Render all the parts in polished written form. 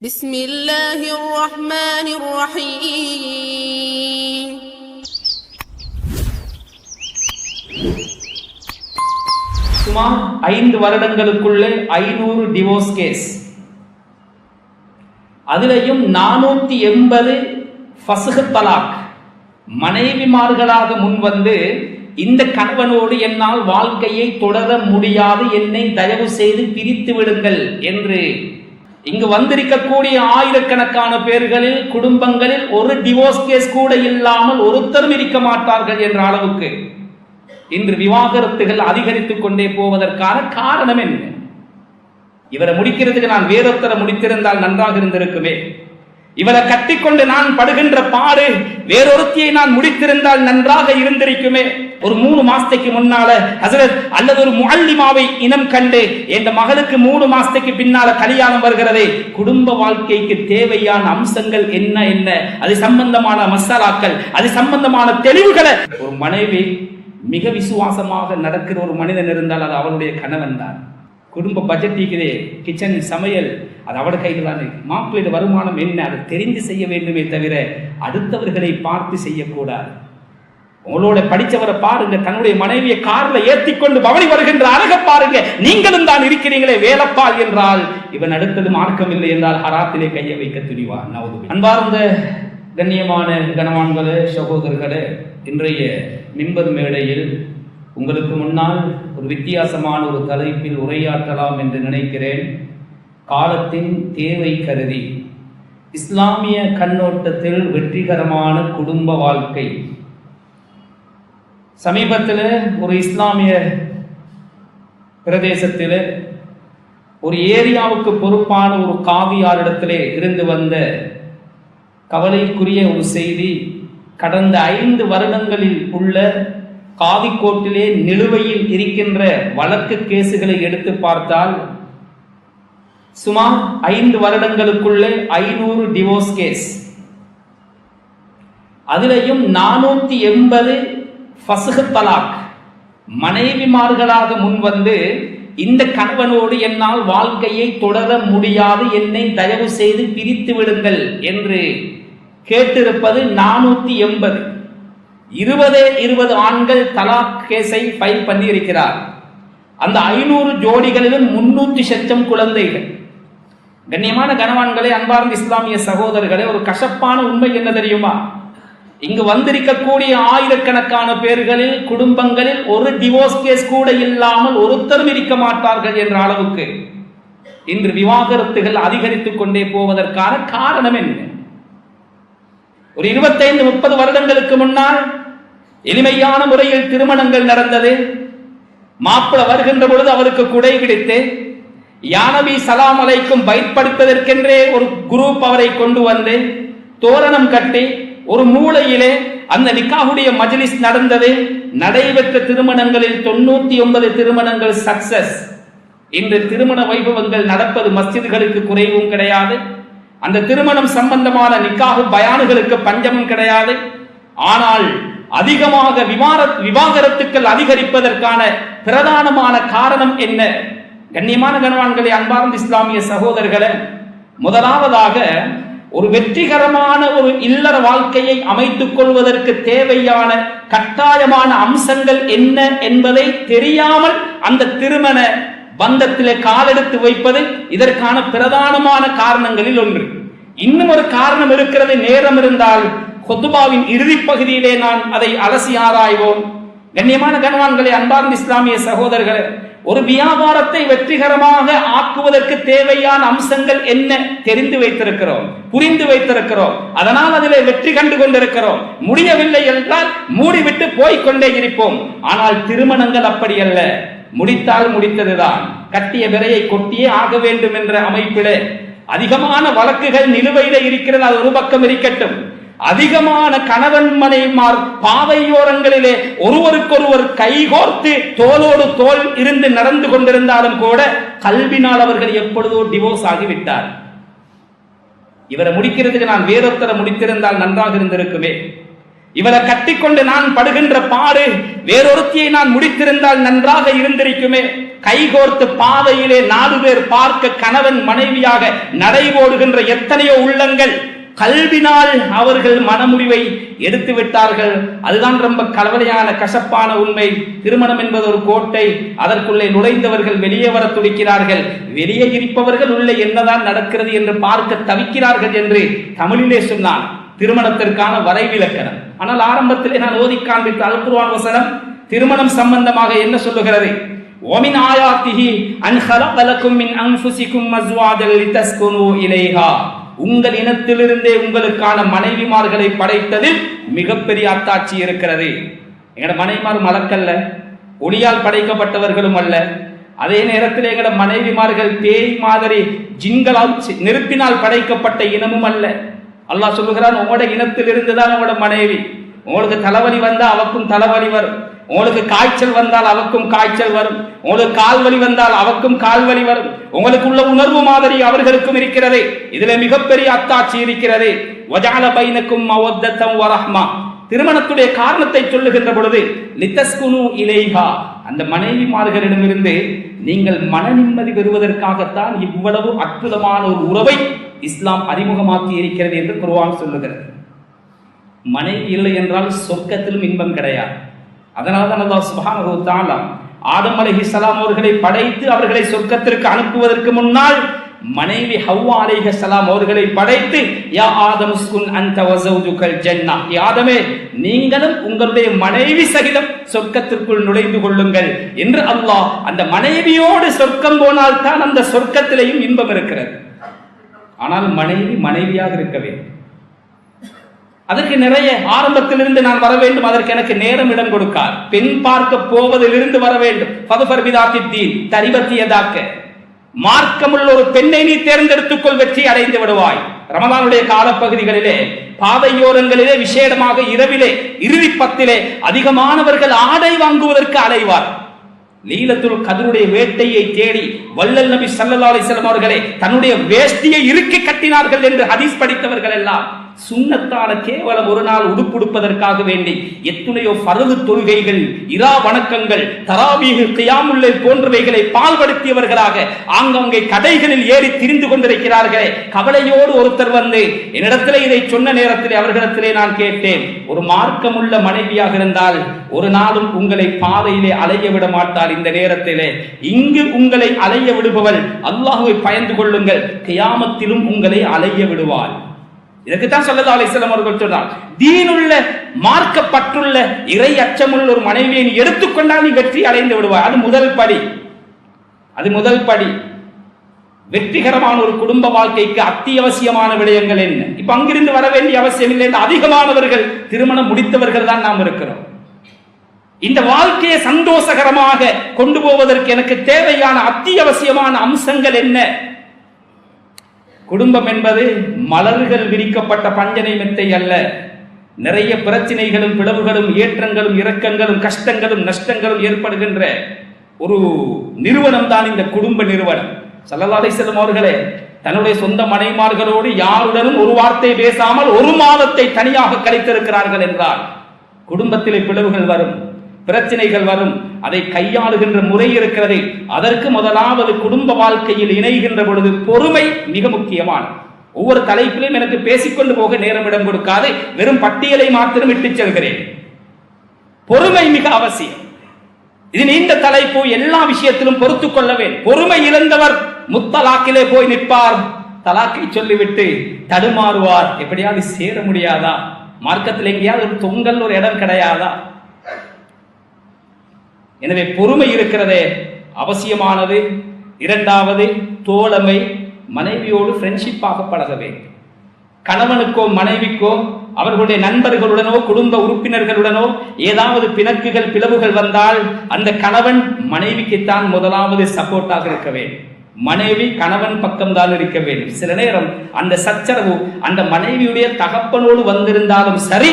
بسم الله الرحمن الرحيم சுமார் 5 வருடங்களுக்குள்ளே 500 divorce case, அதிலையும் 480 ஃபஸ்ஹ் தலாக். மனைவிமார்களாக முன்வந்து இந்த கணவனோடு என்னால் வாழ்க்கையை தொடர முடியாது, என்னை தயவு செய்து பிரித்து விடுங்கள் என்று இங்கு வந்திருக்கக்கூடிய ஆயிரக்கணக்கான பேர்களில் குடும்பங்களில் ஒரு டிவோர்ஸ் கேஸ் கூட இல்லாமல் ஒருத்தரும் இருக்க மாட்டார்கள் என்ற அளவுக்கு இன்று விவாகரத்துகள் அதிகரித்துக் கொண்டே போவதற்கான காரணம் என்ன? இவரை முடிக்கிறதுக்கு நான் வேறொருத்தரை முடித்திருந்தால் நன்றாக இருந்திருக்குமே. இவரை கட்டிக்கொண்டு நான் படுகின்ற பாடு வேறொருத்தியை நான் முடித்திருந்தால் நன்றாக இருந்திருக்குமே. ஒரு 3 மாசத்துக்கு முன்னால ஹசரத் அல்லது ஒரு முஅல்லிமாவை இனம் கண்டு என் மகளுக்கு 3 மாசத்துக்கு பின்னால கல்யாணம் வருகிறது, குடும்ப வாழ்க்கைக்கு தேவையான அம்சங்கள் என்ன, அது சம்பந்தமான மசாலாக்கள், அது சம்பந்தமான தெளிவுகளை ஒரு மனைவி மிக விசுவாசமாக நடக்கிற ஒரு மனிதன் இருந்தால் அது அவளுடைய கணவன் தான். குடும்ப பட்ஜெட் இருக்கிறே, கிச்சன் சமையல், அது அவட கையில் தானே. மாப்பிள்ளையோட வருமானம் என்ன, அதை தெரிந்து செய்ய வேண்டுமே தவிர அடுத்தவர்களை பார்த்து செய்யக்கூடாது. உங்களோட படிச்சவரை பாருங்க, தன்னுடைய மனைவியை கார்ல ஏற்றிக்கொண்டு பவனி வருகின்ற அழக பாருங்க. நீங்களும் தான் இருக்கிறீங்களே வேலப்பால் என்றால் இவன் அடுத்தது மார்க்கம் இல்லை என்றால் ஹராத்திலே கையை வைக்க துணிவான். அன்பார்ந்த கண்ணியமான கணவான்களே, சகோதரர்களே, இன்றைய மிம்பர் மேடையில் உங்களுக்கு முன்னால் ஒரு வித்தியாசமான ஒரு தலைப்பில் உரையாற்றலாம் என்று நினைக்கிறேன். காலத்தின் தேவை கருதி இஸ்லாமிய கண்ணோட்டத்தில் வெற்றிகரமான குடும்ப வாழ்க்கை. சமீபத்தில் ஒரு இஸ்லாமிய பிரதேசத்தில் ஒரு ஏரியாவுக்கு பொறுப்பான ஒரு காவியாரிடத்திலே இருந்து வந்த கவலைக்குரிய ஒரு செய்தி, கடந்த 5 வருடங்களில் உள்ள காவிக்கோட்டிலே நிலுவையில் இருக்கின்ற வழக்கு கேசுகளை எடுத்து பார்த்தால் சுமார் 5 வருடங்களுக்குள்ளே 500 டிவோர்ஸ் கேஸ், அதிலையும் 480 ஃபஸ்ஹ் தலாக். மனைவிமார்களாக முன்வந்து இந்த கணவனோடு என்னால் வாழ்க்கையை தொடர முடியாது, என்னை தயவு செய்து பிரித்து விடுங்கள் என்று கேட்டிருப்பது 480. 20 ஆண்கள் தலாக் கேஸை ஃபைல் பண்ணி இருக்கிறார். அந்த 500 ஜோடிகளிலும் 300 லட்சம் குழந்தைகள். கண்ணியமான கணவான்களே, அன்பார்ந்த இஸ்லாமிய சகோதரர்களே, ஒரு கசப்பான உண்மை என்ன தெரியுமா? இங்கு வந்திருக்கக்கூடிய ஆயிரக்கணக்கான பேர்களில் குடும்பங்களில் ஒரு டிவோர்ஸ் கேஸ் கூட இல்லாமல் ஒருத்தரும் இருக்க மாட்டார்கள் என்ற அளவுக்கு இன்று விவாகரத்துகள் அதிகரித்துக் கொண்டே போவதற்கான காரணம் என்ன? ஒரு 25-30 வருடங்களுக்கு முன்னால் எளிமையான முறையில் திருமணங்கள் நடந்தது. மாப்பிள வருகின்ற பொழுது அவருக்கு குடை பிடித்து யானபி சலாம் அலைக்கும் பயன்படுத்துவதற்கென்றே ஒரு குரூப் அவரை கொண்டு வந்து தோரணம் கட்டி ஒரு மூலையிலே அந்த நிக்காஹுடைய மஜ்லிஸ் நடந்தது. நடைபெற்ற திருமணங்களில் 99 திருமணங்கள் சக்சஸ். இன்று திருமண வைபவங்கள் நடப்பது மஸ்ஜிதுகளுக்கு குறைவும் கிடையாது. அந்த திருமணம் சம்பந்தமான நிக்காஹு பயானுகளுக்கு பஞ்சமும் கிடையாது. ஆனால் அதிகமாக விவாகரத்துக்கள் அதிகரிப்பதற்கான பிரதானமான காரணம் என்ன? கண்ணியமான கணவான்களே, அன்பார்ந்த இஸ்லாமிய சகோதரர்களே, முதலாவதாக ஒரு வெற்றிகரமான ஒரு இல்லற வாழ்க்கையை அமைத்துக் கொள்வதற்கு தேவையான கட்டாயமான அம்சங்கள் என்ன என்பதை தெரியாமல் அந்த திருமண பந்தத்திலே காலெடுத்து வைப்பது இதற்கான பிரதானமான காரணங்களில் ஒன்று. இன்னும் ஒரு காரணம் இருக்கிறது. நேரம் இருந்தால் குத்பாவின் இறுதி பகுதியிலே நான் அதை அலசி ஆராய்வோம். கண்ணியமான கணவான்களே, அன்பார்ந்த இஸ்லாமிய சகோதரர்களே, ஒரு வியாபாரத்தை வெற்றிகரமாக ஆக்குவதற்கு தேவையான அம்சங்கள் என்ன தெரிந்து வைத்திருக்கிறோம், புரிந்து வைத்திருக்கிறோம். அதனால் அதிலே வெற்றி கண்டு கொண்டிருக்கிறோம். முடியவில்லை என்றால் மூடிவிட்டு போய்கொண்டே இருப்போம். ஆனால் திருமணங்கள் அப்படி அல்ல. முடித்தால் முடித்ததுதான், கட்டிய விரையை கொட்டியே ஆக வேண்டும் என்ற அமைப்பிலே அதிகமான வழக்குகள் நிலுவையில இருக்கிறது. அது ஒரு பக்கம் இருக்கட்டும். அதிகமான கணவன் மனைவிமார் பாதையோரங்களிலே ஒருவருக்கொருவர் கைகோர்த்து தோளோடு தோள் இருந்து நடந்து கொண்டிருந்தாலும் கூட கல்வினால் அவர்கள் எப்பொழுதோ டிவோர்ஸ் ஆகிவிட்டார். இவரை முடிக்கிறதுக்கு நான் வேறொருத்தரை முடித்திருந்தால் நன்றாக இருந்திருக்குமே. இவரை கட்டிக்கொண்டு நான் படுகின்ற பாடு வேறொருத்தியை நான் முடித்திருந்தால் நன்றாக இருந்திருக்குமே. கைகோர்த்து பாதையிலே 4 பேர் பார்க்க கணவன் மனைவியாக நடைபோடுகின்ற எத்தனையோ உள்ளங்கள் கல்வினால் அவர்கள் மனமுடிவை எடுத்து விட்டார்கள். அதுதான் ரொம்ப கவலையான கசப்பான உண்மை. திருமணம் என்பது ஒரு கோட்டை, அதற்குள்ளே நுழைந்தவர்கள் வெளியே வர துடிக்கிறார்கள், வெளியே இருப்பவர்கள் உள்ளே என்னதான் நடக்கிறது என்று பார்க்க தவிக்கிறார்கள் என்று தமிழிலே சொன்னான் திருமணத்திற்கான வரைவிலக்கணம். ஆனால் ஆரம்பத்திலே நான் ஓதி காண்பித்த அல் குர்ஆன் வசனம் திருமணம் சம்பந்தமாக என்ன சொல்லுகிறது? ஒமின் ஆயாத்திஹி அன் ஹலக லக்கும் மின் அன்ஃபுசிக்கும் அஸ்வாஜன் லிதஸ்குனு இலைஹா. உங்கள் இனத்திலிருந்தே உங்களுக்கான மனைவிமார்களை படைத்ததில் மிகப்பெரிய அத்தாட்சி இருக்கிறது. எங்கட மனைவிமார் மலக்கல்ல, ஒளியால் படைக்கப்பட்டவர்களும் அல்ல. அதே நேரத்தில் எங்கட மனைவிமார்கள் பேய் மாதிரி ஜின்களால் நெருப்பினால் படைக்கப்பட்ட இனமும் அல்ல. அல்லாஹ் சொல்லுகிறான், உங்களோட இனத்திலிருந்து தான் உங்களோட மனைவி. உங்களுக்கு தலைவலி வந்தா அவக்கும் தலைவலி வரும், உங்களுக்கு காய்ச்சல் வந்தால் அவக்கும் காய்ச்சல் வரும், உங்களுக்கு கால்வலி வந்தால் அவக்கும் கால்வலி வரும். உங்களுக்கு உள்ள உணர்வு மாதிரி அவர்களுக்கும் இருக்கிறது. இதுல மிகப்பெரிய அத்தாட்சி இருக்கிறது. வஜஅல பைனக்கும் மவத்தத்தம் வ ரஹ்மா. திருமணத்துடைய காரணத்தை சொல்லுகின்ற பொழுது லிதஸ்குனு இலைஹா, அந்த மனைவிமார்களிடமிருந்து நீங்கள் மன நிம்மதி பெறுவதற்காகத்தான் இவ்வளவு அற்புதமான ஒரு உறவை இஸ்லாம் அறிமுகமாக்கி இருக்கிறது என்று குர்ஆன் சொல்லுகிறது. மனைவி இல்லை என்றால் சொர்க்கத்திலும் இன்பம் கிடையாது. அதனால்தான் அல்லாஹ் சுப்ஹானஹு வ தஆலா ஆதம் அலைஹிஸ்ஸலாம் அவர்களை படைத்து அவர்களை சொர்க்கத்திற்கு அனுப்புவதற்கு முன்னால் மனைவி ஹவ்வா அலைஹிஸ்ஸலாம் அவர்களை படைத்து யா ஆதம் உஸ்குன் அன்த வ ஸௌஜுகல் ஜன்னah, ஆதமே நீங்களும் உங்களுடைய மனைவி சகிதம் சொர்க்கத்திற்குள் நுழைந்து கொள்ளுங்கள் என்று அல்லாஹ் அந்த மனைவியோடு சொர்க்கம் போனால் தான் அந்த சொர்க்கத்திலேயும் இன்பம் இருக்கிறது. ஆனால் மனைவி மனைவியாக இருக்க வேண்டும். அதற்கு நிறைய ஆரம்பத்திலிருந்து நான் வர வேண்டும், அதற்கு எனக்கு நேரம் இடம் கொடுக்கார். பெண் பார்க்க போவதிலிருந்து வர வேண்டும். ஃபதுஃபர் பிதாத்தித்தீன் தரிபத்தியதாக்க, மார்க்கமுள்ள ஒரு பெண்ணை நீ தேர்ந்தெடுத்துக்கொள், வெற்றி அடைந்து விடுவாய். ரமலானுடைய காலப்பகுதிகளிலே பாதையோரங்களிலே விசேடமாக இரவிலே இறுதி பத்திலே அதிகமானவர்கள் ஆடை வாங்குவதற்கு அலைவார். லீலத்துல் கத்ருடைய வேட்டையை தேடி வல்லல் நபி ஸல்லல்லாஹு அலைஹி வஸல்லம் அவர்களே தன்னுடைய வேஷ்டியை இறுக்கி கட்டினார்கள் என்று ஹதீஸ் படித்தவர்கள் எல்லாம் சுன்னத்தான கேவலம் ஒரு நாள் உடுப்புடுப்பதற்காக வேண்டி எத்துணையோ ஃபர்து தொழுகைகள், இரா வணக்கங்கள், தராவீஹ், கியாமுல் லைல் போன்றவைகளை பால்படுத்தியவர்களாக ஆங்காங்கே கடைகளில் ஏறி திரிந்து கொண்டிருக்கிறார்களே. கவலையோடு ஒருத்தர் வந்து என்னிடத்திலே இதை சொன்ன நேரத்திலே அவர்களிடத்திலே நான் கேட்டேன், ஒரு மார்க்கமுள்ள மனைவியாக இருந்தால் ஒரு நாளும் உங்களை பாதையிலே அலைய விட மாட்டார். இந்த நேரத்திலே இங்கு உங்களை அலைய விடுபவள் அல்லாஹ்வை பயந்து கொள்ளுங்கள், கியாமத்திலும் உங்களை அலைய விடுவாள். இதற்குத்தான் ஸல்லல்லாஹு அலைஹி வஸல்லம் அவர்கள் சொன்னார், தீனுள்ள மார்க்கப்பட்டுள்ள இறை அச்சமுள்ள ஒரு மனைவியை நீ எடுத்துக்கொண்டால் நீ வெற்றி அடைந்து விடுவாய். அது முதல் படி. அது முதல் படி. வெற்றிகரமான ஒரு குடும்ப வாழ்க்கைக்கு அத்தியாவசியமான விடயங்கள் என்ன? இப்ப அங்கிருந்து வர வேண்டிய அவசியம் இல்லை. அதிகமானவர்கள் திருமணம் முடித்தவர்கள் தான் நாம் இருக்கிறோம். இந்த வாழ்க்கையை சந்தோஷகரமாக கொண்டு போவதற்கு எனக்கு தேவையான அத்தியாவசியமான அம்சங்கள் என்ன? குடும்பம் என்பது மலர்கள் விரிக்கப்பட்ட பஞ்சனை மெத்தை அல்ல. நிறைய பிரச்சனைகளும் பிளவுகளும் ஏற்றங்களும் இறக்கங்களும் கஷ்டங்களும் நஷ்டங்களும் ஏற்படுகின்ற ஒரு நிறுவனம் தான் இந்த குடும்ப நிறுவனம். ஸல்லல்லாஹு அலைஹி வஸல்லம் அவர்களே தன்னுடைய சொந்த மனைமார்களோடு யாருடனும் ஒரு வார்த்தை பேசாமல் ஒரு மாதத்தை தனியாக கழித்திருக்கிறார்கள் என்றால் குடும்பத்திலே பிளவுகள் வரும், பிரச்சனைகள் வரும். அதை கையாளுகின்ற முறை இருக்கிறது. அதற்கு முதலாவது குடும்ப வாழ்க்கையில் இணைகின்ற பொழுது பொறுமை மிக முக்கியமானது. ஒவ்வொரு தலைப்பிலும் எனக்கு பேசிக்கொண்டு போக நேரம் இடம் கொடுக்காது, வெறும் பட்டியலை மாத்திரம் இட்டு செல்கிறேன். பொறுமை மிக அவசியம். இது நீண்ட தலைப்பு, எல்லா விஷயத்திலும் பொறுத்துக் கொள்ள வேண்டும். பொறுமை இழந்தவர் முத்தலாக்கிலே போய் நிற்பார், தலாக்கை சொல்லிவிட்டு தடுமாறுவார். எப்படியாவது சேர முடியாதா? மார்க்கத்தில் எங்கேயாவது ஒரு தொங்கல் ஒரு இடம் கிடையாதா? எனவே பொறுமை இருக்கிறதே அவசியமானது. இரண்டாவது தோழமை. மனைவியோடு ஃப்ரெண்ட்ஷிப்பாக பழக வேண்டும். கணவனுக்கோ மனைவிக்கோ அவர்களுடைய நண்பர்களுடனோ குடும்ப உறுப்பினர்களுடனோ ஏதாவது பிணக்குகள் பிளவுகள் வந்தால் அந்த கணவன் மனைவிக்குத்தான் முதலாவது சப்போர்ட்டாக இருக்க வேண்டும். மனைவி கணவன் பக்கம்தான் இருக்க வேண்டும். சில நேரம் அந்த சச்சரவு அந்த மனைவியுடைய தகப்பனோடு வந்திருந்தாலும் சரி,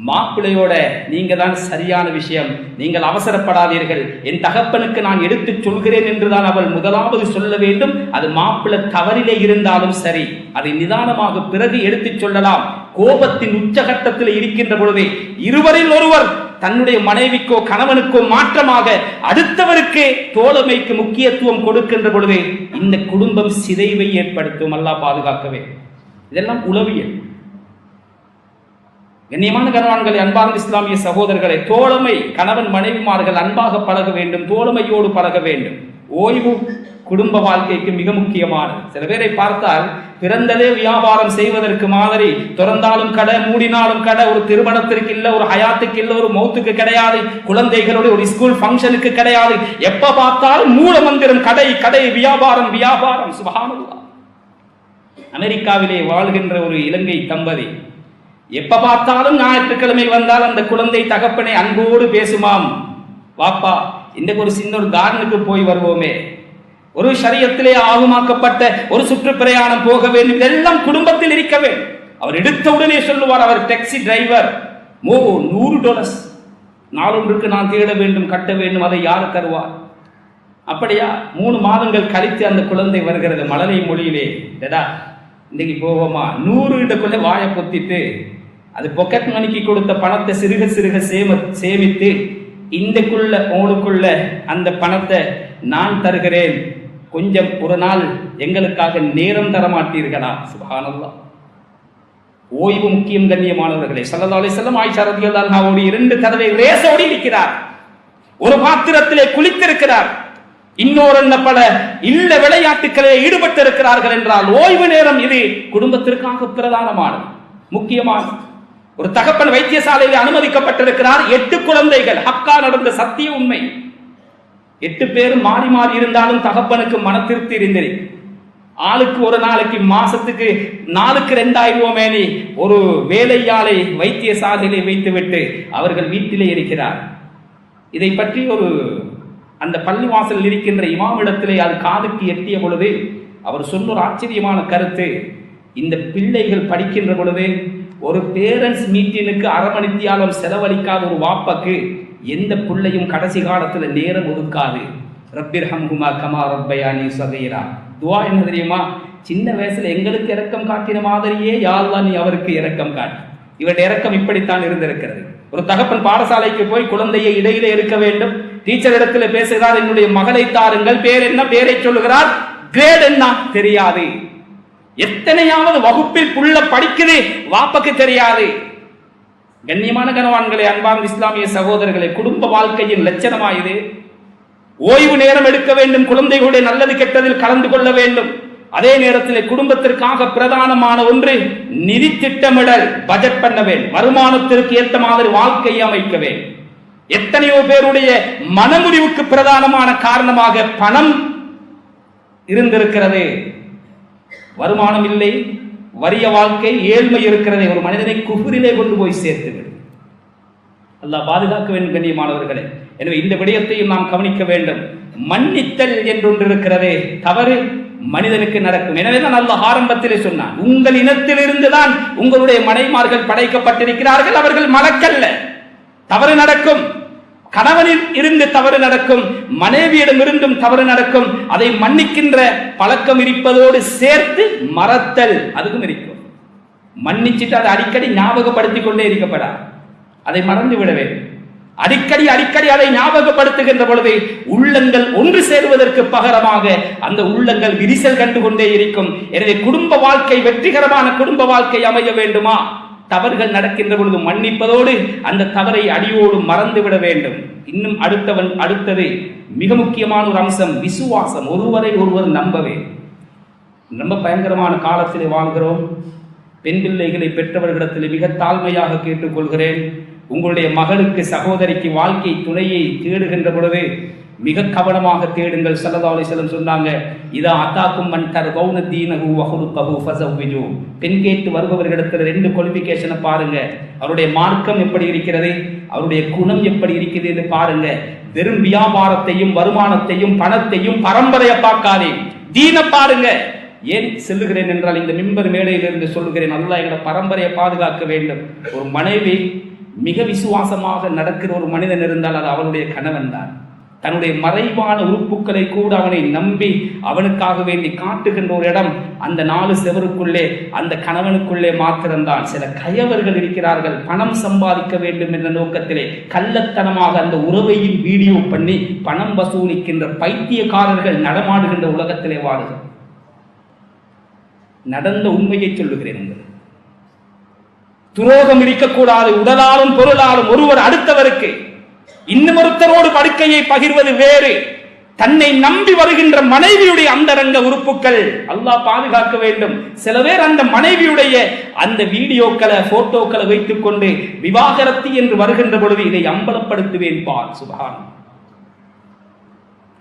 மாப்பிள்ளையோட நீங்க தான் சரியான விஷயம், நீங்கள் அவசரப்படாதீர்கள், என் தகப்பனுக்கு நான் எடுத்து சொல்கிறேன் என்றுதான் அவள் முதலாவது சொல்ல வேண்டும். அது மாப்பிள்ளை தவறிலே இருந்தாலும் சரி, அதை நிதானமாக பிறகு எடுத்து சொல்லலாம். கோபத்தின் உச்சகட்டத்தில் இருக்கின்ற பொழுதே இருவரில் ஒருவர் தன்னுடைய மனைவிக்கோ கணவனுக்கோ மாற்றமாக அடுத்தவருக்கு தோழமைக்கு முக்கியத்துவம் கொடுக்கின்ற பொழுது இந்த குடும்பம் சிதைவை ஏற்படுத்தும். அல்லாஹ் பாதுகாக்கவே. இதெல்லாம் உளவியல். கண்ணியமான கணவான்களை, அன்பார்ந்த இஸ்லாமிய சகோதரர்களை, தோழமை, கணவன் மனைவிமார்கள் அன்பாக பழக வேண்டும், தோழமையோடு பழக வேண்டும். ஓய்வு குடும்ப வாழ்க்கைக்கு மிக முக்கியமானது. சில பேரை பார்த்தால் பிறந்ததே வியாபாரம் செய்வதற்கு மாதிரி, திறந்தாலும் கடை மூடினாலும் கடை, ஒரு திருமணத்திற்கு இல்ல, ஒரு ஹயாத்துக்கு இல்ல, ஒரு மௌத்துக்கு கிடையாது, குழந்தைகளுடைய ஒரு ஸ்கூல் ஃபங்க்ஷனுக்கு கிடையாது, எப்ப பார்த்தாலும் மூல மந்திரம் கடை கடை, வியாபாரம் வியாபாரம். சுப்ஹானல்லாஹ். அமெரிக்காவிலே வாழ்கின்ற ஒரு இலங்கை தம்பதி எப்ப பார்த்தாலும் ஞாயிற்றுக்கிழமை வந்தால் அந்த குழந்தை தகப்பனை அன்போடு பேசுமாம். வாப்பா இன்றைக்கு ஒரு சின்ன ஒரு கார்டனுக்கு போய் வருவோமே, ஒரு ஷரியத்திலே ஆகுமாக்கப்பட்ட ஒரு சுற்றுப்பிரயாணம் போக வேண்டும், இதெல்லாம் குடும்பத்தில் இருக்க வேண்டும். அவர் எடுத்த உடனே சொல்லுவார், அவர் டாக்ஸி டிரைவர், $100 நாளொன்றுக்கு நான் தேட வேண்டும், கட்ட வேண்டும், அதை யார் தருவார்? அப்படியா? 3 மாதங்கள் கழித்து அந்த குழந்தை வருகிறது மழலை மொழியிலே, டடா இன்னைக்கு போவோமா? 100 வாயை பொத்திட்டு அது பொக்கெட் மணிக்கு கொடுத்த பணத்தை சிறுக சிறுக சேமித்து இந்தக்குள்ள உங்களுக்குள்ள அந்த பணத்தை நான் தருகிறேன், கொஞ்சம் ஒரு நாள் எங்களுக்காக நேரம் தர மாட்டீர்களா? சுப்ஹானல்லாஹ். ஓய்வு முக்கியம் கண்ணியமானவர்களே. ஸல்லல்லாஹு அலைஹி வஸல்லம் ஆயிஷா ரலியல்லாஹு அன்ஹாவோடு 2 தடவை ரேஸோடி இருக்கிறார். ஒரு பாத்திரத்திலே குளித்திருக்கிறார், இன்னொரு பல இல்ல விளையாட்டுக்களே ஈடுபட்டு இருக்கிறார்கள் என்றால் ஓய்வு நேரம் இது குடும்பத்திற்காக பிரதானமானது, முக்கியமானது. ஒரு தகப்பன் வைத்தியசாலையில் அனுமதிக்கப்பட்டிருக்கிறார். 8 குழந்தைகள். ஹக்கா நடந்த சத்திய உண்மை. 8 பேர் மாறி மாறி இருந்தாலும் தகப்பனுக்கு மன திருப்தி இருந்தது. ஆளுக்கு ஒரு நாளைக்கு மாசத்துக்கு 4க்கு 2000 ஒரு வேலையாளை வைத்தியசாலையிலே வைத்துவிட்டு அவர்கள் வீட்டிலே இருக்கிறார். இதை பற்றி ஒரு அந்த பள்ளிவாசல் இருக்கின்ற இமாமிடத்திலே அது காதுக்கு எட்டிய பொழுது அவர் சொன்ன ஒரு ஆச்சரியமான கருத்து, இந்த பிள்ளைகள் படிக்கின்ற பொழுது ஒரு பேரண்ட்ஸ் மீட்டினுக்கு அரை மணித்தியாலம் செலவழிக்காத ஒரு வாப்பாக்கு எந்த பிள்ளையும் கடைசி காலத்துல நேரம் ஒதுக்காது. ரப்பிர்ஹம்ஹுமா கமா ரப்பயானி ஸகீரா. துஆ என்ன தெரியுமா? சின்ன வயசுல எங்களுக்கு இரக்கம் காட்டின மாதிரியே யா அல்லாஹ் நீ அவருக்கு இரக்கம் காட்டு. இவருடைய இரக்கம் இப்படித்தான் இருந்திருக்கிறது. ஒரு தகப்பன் பாடசாலைக்கு போய் குழந்தையை இடையிலே இருக்க வேண்டும். டீச்சர் இடத்துல பேசுகிறார், என்னுடைய மகளை தாருங்கள், பேர் என்ன? பேரை சொல்லுகிறார், கிரேட் என்ன தெரியாது. எத்தனையாவது வகுப்பில் புள்ள படிக்குது, வாப்பக்கு தெரியாது. கண்ணியமான கணவான்களே, அன்பார்ந்த இஸ்லாமிய சகோதரர்களே, குடும்ப வாழ்க்கையின் லட்சணமாயுது. ஓய்வு நேரம் எடுக்க வேண்டும், குழந்தைகளுடைய நல்லது கெட்டதில் கலந்து கொள்ள வேண்டும். அதே நேரத்தில் குடும்பத்திற்காக பிரதானமான ஒன்று நிதி திட்டமிடல், பட்ஜெட் பண்ண வேண்டும், வருமானத்திற்கு ஏற்ற மாதிரி வாழ்க்கையை அமைக்க வேண்டும். எத்தனையோ பேருடைய மனமுடிவுக்கு பிரதானமான காரணமாக பணம் இருந்திருக்கிறது. வருமானம் இல்லை, வறிய வாழ்க்கை, ஏழ்மை இருக்கிறது, ஒரு மனிதனை குஃப்ரிலே கொண்டு போய் சேர்த்துவிடும். அல்லாஹ் பாதுகாக்க வேண்டும் கண்ணியமானவர்களே. எனவே இந்த விடயத்தையும் நாம் கவனிக்க வேண்டும். மன்னித்தல் என்றொன்று இருக்கிறது, தவறு மனிதனுக்கு நடக்கும். எனவே தான் அல்லாஹ் ஆரம்பத்திலே சொன்னான், உங்கள் இனத்திலிருந்து தான் உங்களுடைய மனைமார்கள் படைக்கப்பட்டிருக்கிறார்கள், அவர்கள் மலக்கல்ல. தவறு நடக்கும், கணவனில் இருந்து தவறு நடக்கும், மனைவியிடம் இருந்தும் தவறு நடக்கும். அதை மன்னிக்கின்ற பழக்கம் இருப்பதோடு சேர்த்து மறத்தல் அதுக்கும் இருக்கும். மன்னிச்சுட்டு அதை அடிக்கடி ஞாபகப்படுத்திக் கொண்டே இருக்கப்படா, அதை மறந்து விட வேண்டும். அடிக்கடி அதை ஞாபகப்படுத்துகின்ற பொழுது உள்ளங்கள் ஒன்று சேருவதற்கு பகரமாக அந்த உள்ளங்கள் விரிசல் கண்டு கொண்டே இருக்கும். எனவே குடும்ப வாழ்க்கை வெற்றிகரமான குடும்ப வாழ்க்கை அமைய வேண்டுமா? தவறுகள் நடக்கின்ற பொழுது மன்னிப்பதோடு அந்த தவறை அடியோடு மறந்து விட வேண்டும். இன்னும் அடுத்தது மிக முக்கியமான ஒரு அம்சம் விசுவாசம். ஒருவரை ஒருவர் நம்பவே. ரொம்ப பயங்கரமான காலத்திலே வாழ்கிறோம். பெண் பிள்ளைகளை பெற்றவர்களிடத்தில் மிக தாழ்மையாக கேட்டுக்கொள்கிறேன், உங்களுடைய மகளுக்கு சகோதரிக்கு வாழ்க்கை துணையை தேடுகின்ற பொழுது மிக கவனமாக தேடுங்கள். ஸல்லல்லாஹு அலைஹி வஸல்லம் சொன்னாங்க, இதா அதாக்கும் மன் தர்தௌன தீனஹு வ குலுகஹு ஃபஸவ்விஜு. பெண் கேட்டு வருபவர்களிடத்தில் 2 குவாலிஃபிகேஷனை பாருங்க. அவருடைய மார்க்கம் எப்படி இருக்கிறது, அவருடைய குணம் எப்படி இருக்குது என்று பாருங்க. வெறும் வியாபாரத்தையும் வருமானத்தையும் பணத்தையும் பரம்பரையை பார்க்காதே, தீன பாருங்க. ஏன் சொல்லுகிறேன் என்றால், இந்த மிம்பர் மேடையிலிருந்து சொல்லுகிறேன், அல்லாஹ் எங்களை பரம்பரையை பாதுகாக்க வேண்டும். ஒரு மனைவி மிக விசுவாசமாக நடக்கிற ஒரு மனிதன் இருந்தால் அது அவருடைய கணவன் தான். தன்னுடைய மறைவான உறுப்புகளை கூட அவனை நம்பி அவனுக்காக வேண்டி காட்டுகின்ற ஒரு இடம் அந்த 4 செவருக்குள்ளே, அந்த கணவனுக்குள்ளே மாத்திரம்தான். சில கயவர்கள் இருக்கிறார்கள், பணம் சம்பாதிக்க வேண்டும் என்ற நோக்கத்திலே கள்ளத்தனமாக அந்த உறவையும் வீடியோ பண்ணி பணம் வசூலிக்கின்ற பைத்தியக்காரர்கள் நடமாடுகின்ற உலகத்திலே வாழுகிறார். நடந்த உண்மையை சொல்லுகிறேன். துரோகம் இருக்கக்கூடாது. உடலாலும் பொருளாலும் ஒருவர் அடுத்தவருக்கு இன்னொருத்தரோடு படுக்கையை பகிர்வது வேறு. தன்னை நம்பி வருகின்ற மனைவியுடைய அந்தரங்க உறுப்புகள் அல்லாஹ் பாதுகாக்க வேண்டும். சில பேர் அந்த மனைவியுடைய அந்த வீடியோக்களை போட்டோக்களை வைத்துக் கொண்டு விவாகரத்து என்று வருகின்ற பொழுது இதை அம்பலப்படுத்துவேன் பார். சுப்ஹான்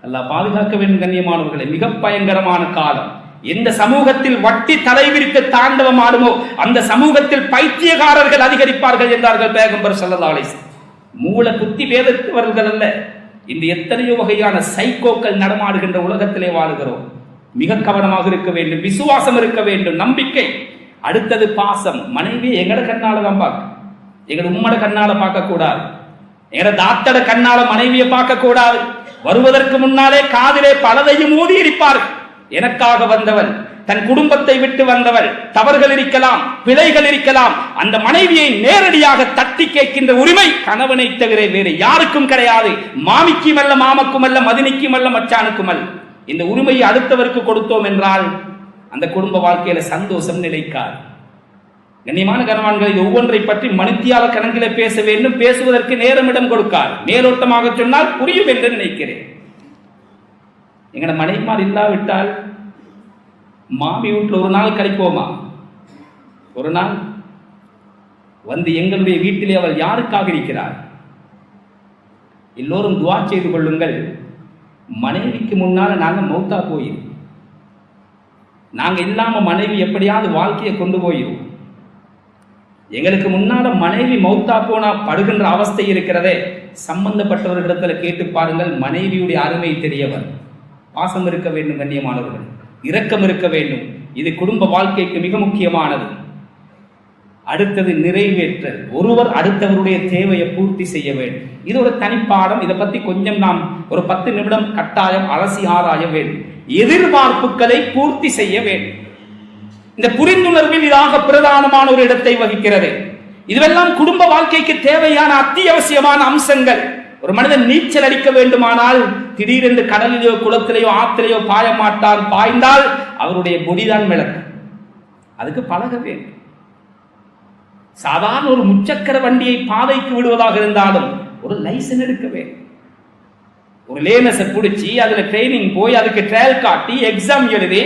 அல்லாஹ் பாதுகாக்க வேண்டும். கண்ணியமானவர்களே, மிக பயங்கரமான காலம். எந்த சமூகத்தில் வட்டி தலைவிரித்து தாண்டவம் ஆடுமோ அந்த சமூகத்தில் பைத்தியக்காரர்கள் அதிகரிப்பார்கள் என்றார்கள் பேகம்பர் ஸல்லல்லாஹு அலைஹி வஸல்லம். மூல புத்தி வேதத்தவர்கள் அல்ல, இந்த எத்தனையோ வகையான சைக்கோக்கள் நடமாடுகின்ற உலகத்திலே வாழுகிறோம். மிக கவனமாக இருக்க வேண்டும். விசுவாசம் இருக்க வேண்டும், நம்பிக்கை. அடுத்தது பாசம். மனைவி எங்கட கண்ணால தான் பார்க்க, எங்கட உம்மட கண்ணால பார்க்க கூடாது. எங்கட தாத்தட கண்ணால மனைவியை பார்க்க கூடாது. வருவதற்கு முன்னாலே காதிலே பலதையும் ஊதி இருப்பார்கள். எனக்காக வந்தவள், தன் குடும்பத்தை விட்டு வந்தவள், தவறுகள் இருக்கலாம், பிழைகள் இருக்கலாம். அந்த மனைவியை நேரடியாக தட்டி கேட்கின்ற உரிமை கணவனை தவிர வேறு யாருக்கும் கிடையாது. மாமிக்கும் அல்ல, மாமக்கும் அல்ல, மதினிக்கும் அல்ல, மச்சானுக்கும் அல்ல. இந்த உரிமையை அடுத்தவருக்கு கொடுத்தோம் என்றால் அந்த குடும்ப வாழ்க்கையில சந்தோஷம் நிலைக்காது. கண்ணியமான கணவான்கள், இது ஒவ்வொன்றை பற்றி மணித்தியால கணக்கில பேச வேண்டும். பேசுவதற்கு நேரமிடம் கொடுக்காது. மேலோட்டமாக சொன்னால் புரியும் என்று நினைக்கிறேன். எங்கட மனைவிமார் இல்லாவிட்டால் மாமி வீட்டில் ஒரு நாள் கழிப்போமா? ஒரு நாள் வந்து எங்களுடைய வீட்டிலே அவள் யாருக்காக இருக்கிறார்? எல்லோரும் துஆ செய்து கொள்ளுங்கள். மனைவிக்கு முன்னால நாங்க மௌத்தா போயிரும். நாங்க இல்லாம மனைவி எப்படியாவது வாழ்க்கையை கொண்டு போயிரும். எங்களுக்கு முன்னால மனைவி மௌத்தா போனா படுகின்ற அவஸ்தை இருக்கிறதே, சம்பந்தப்பட்டவர்களிடத்துல கேட்டு பாருங்கள். மனைவியுடைய அருமை தெரியவர். பாசம் இருக்க வேண்டும் கண்ணியமானவர்கள், இரக்கம் இருக்க வேண்டும். இது குடும்ப வாழ்க்கைக்கு மிக முக்கியமானது. அடுத்தது நிறைவேற்றல். ஒருவர் அடுத்தவருடைய தேவையை பூர்த்தி செய்ய வேண்டும். இது ஒரு தனிப்பாடம். இதை பத்தி கொஞ்சம் நாம் ஒரு 10 நிமிடம் கட்டாயம் அலசி ஆராய வேண்டும். எதிர்பார்ப்புகளை பூர்த்தி செய்ய வேண்டும். இந்த புரிந்துணர்வில் இதாக பிரதானமான ஒரு இடத்தை வகிக்கிறது. இதுவெல்லாம் குடும்ப வாழ்க்கைக்கு தேவையான அத்தியாவசியமான அம்சங்கள். ஒரு மனிதன் நீச்சல் அடிக்க வேண்டுமானால் திடீரென்று கடலிலேயோ குளத்திலேயோ ஆற்றிலேயோ பாய மாட்டான். பாய்ந்தால் அவருடைய பொடிதான் மிளக்கு. அதுக்கு பழக வேண்டும். சாதாரண ஒரு முச்சக்கர வண்டியை பாதைக்கு விடுவதாக இருந்தாலும் ஒரு லைசன்ஸ் எடுக்க வேண்டும். ஒரு லேனஸை பிடிச்சி அதுல ட்ரைனிங் போய் அதுக்கு ட்ரையல் காட்டி எக்ஸாம் எழுதி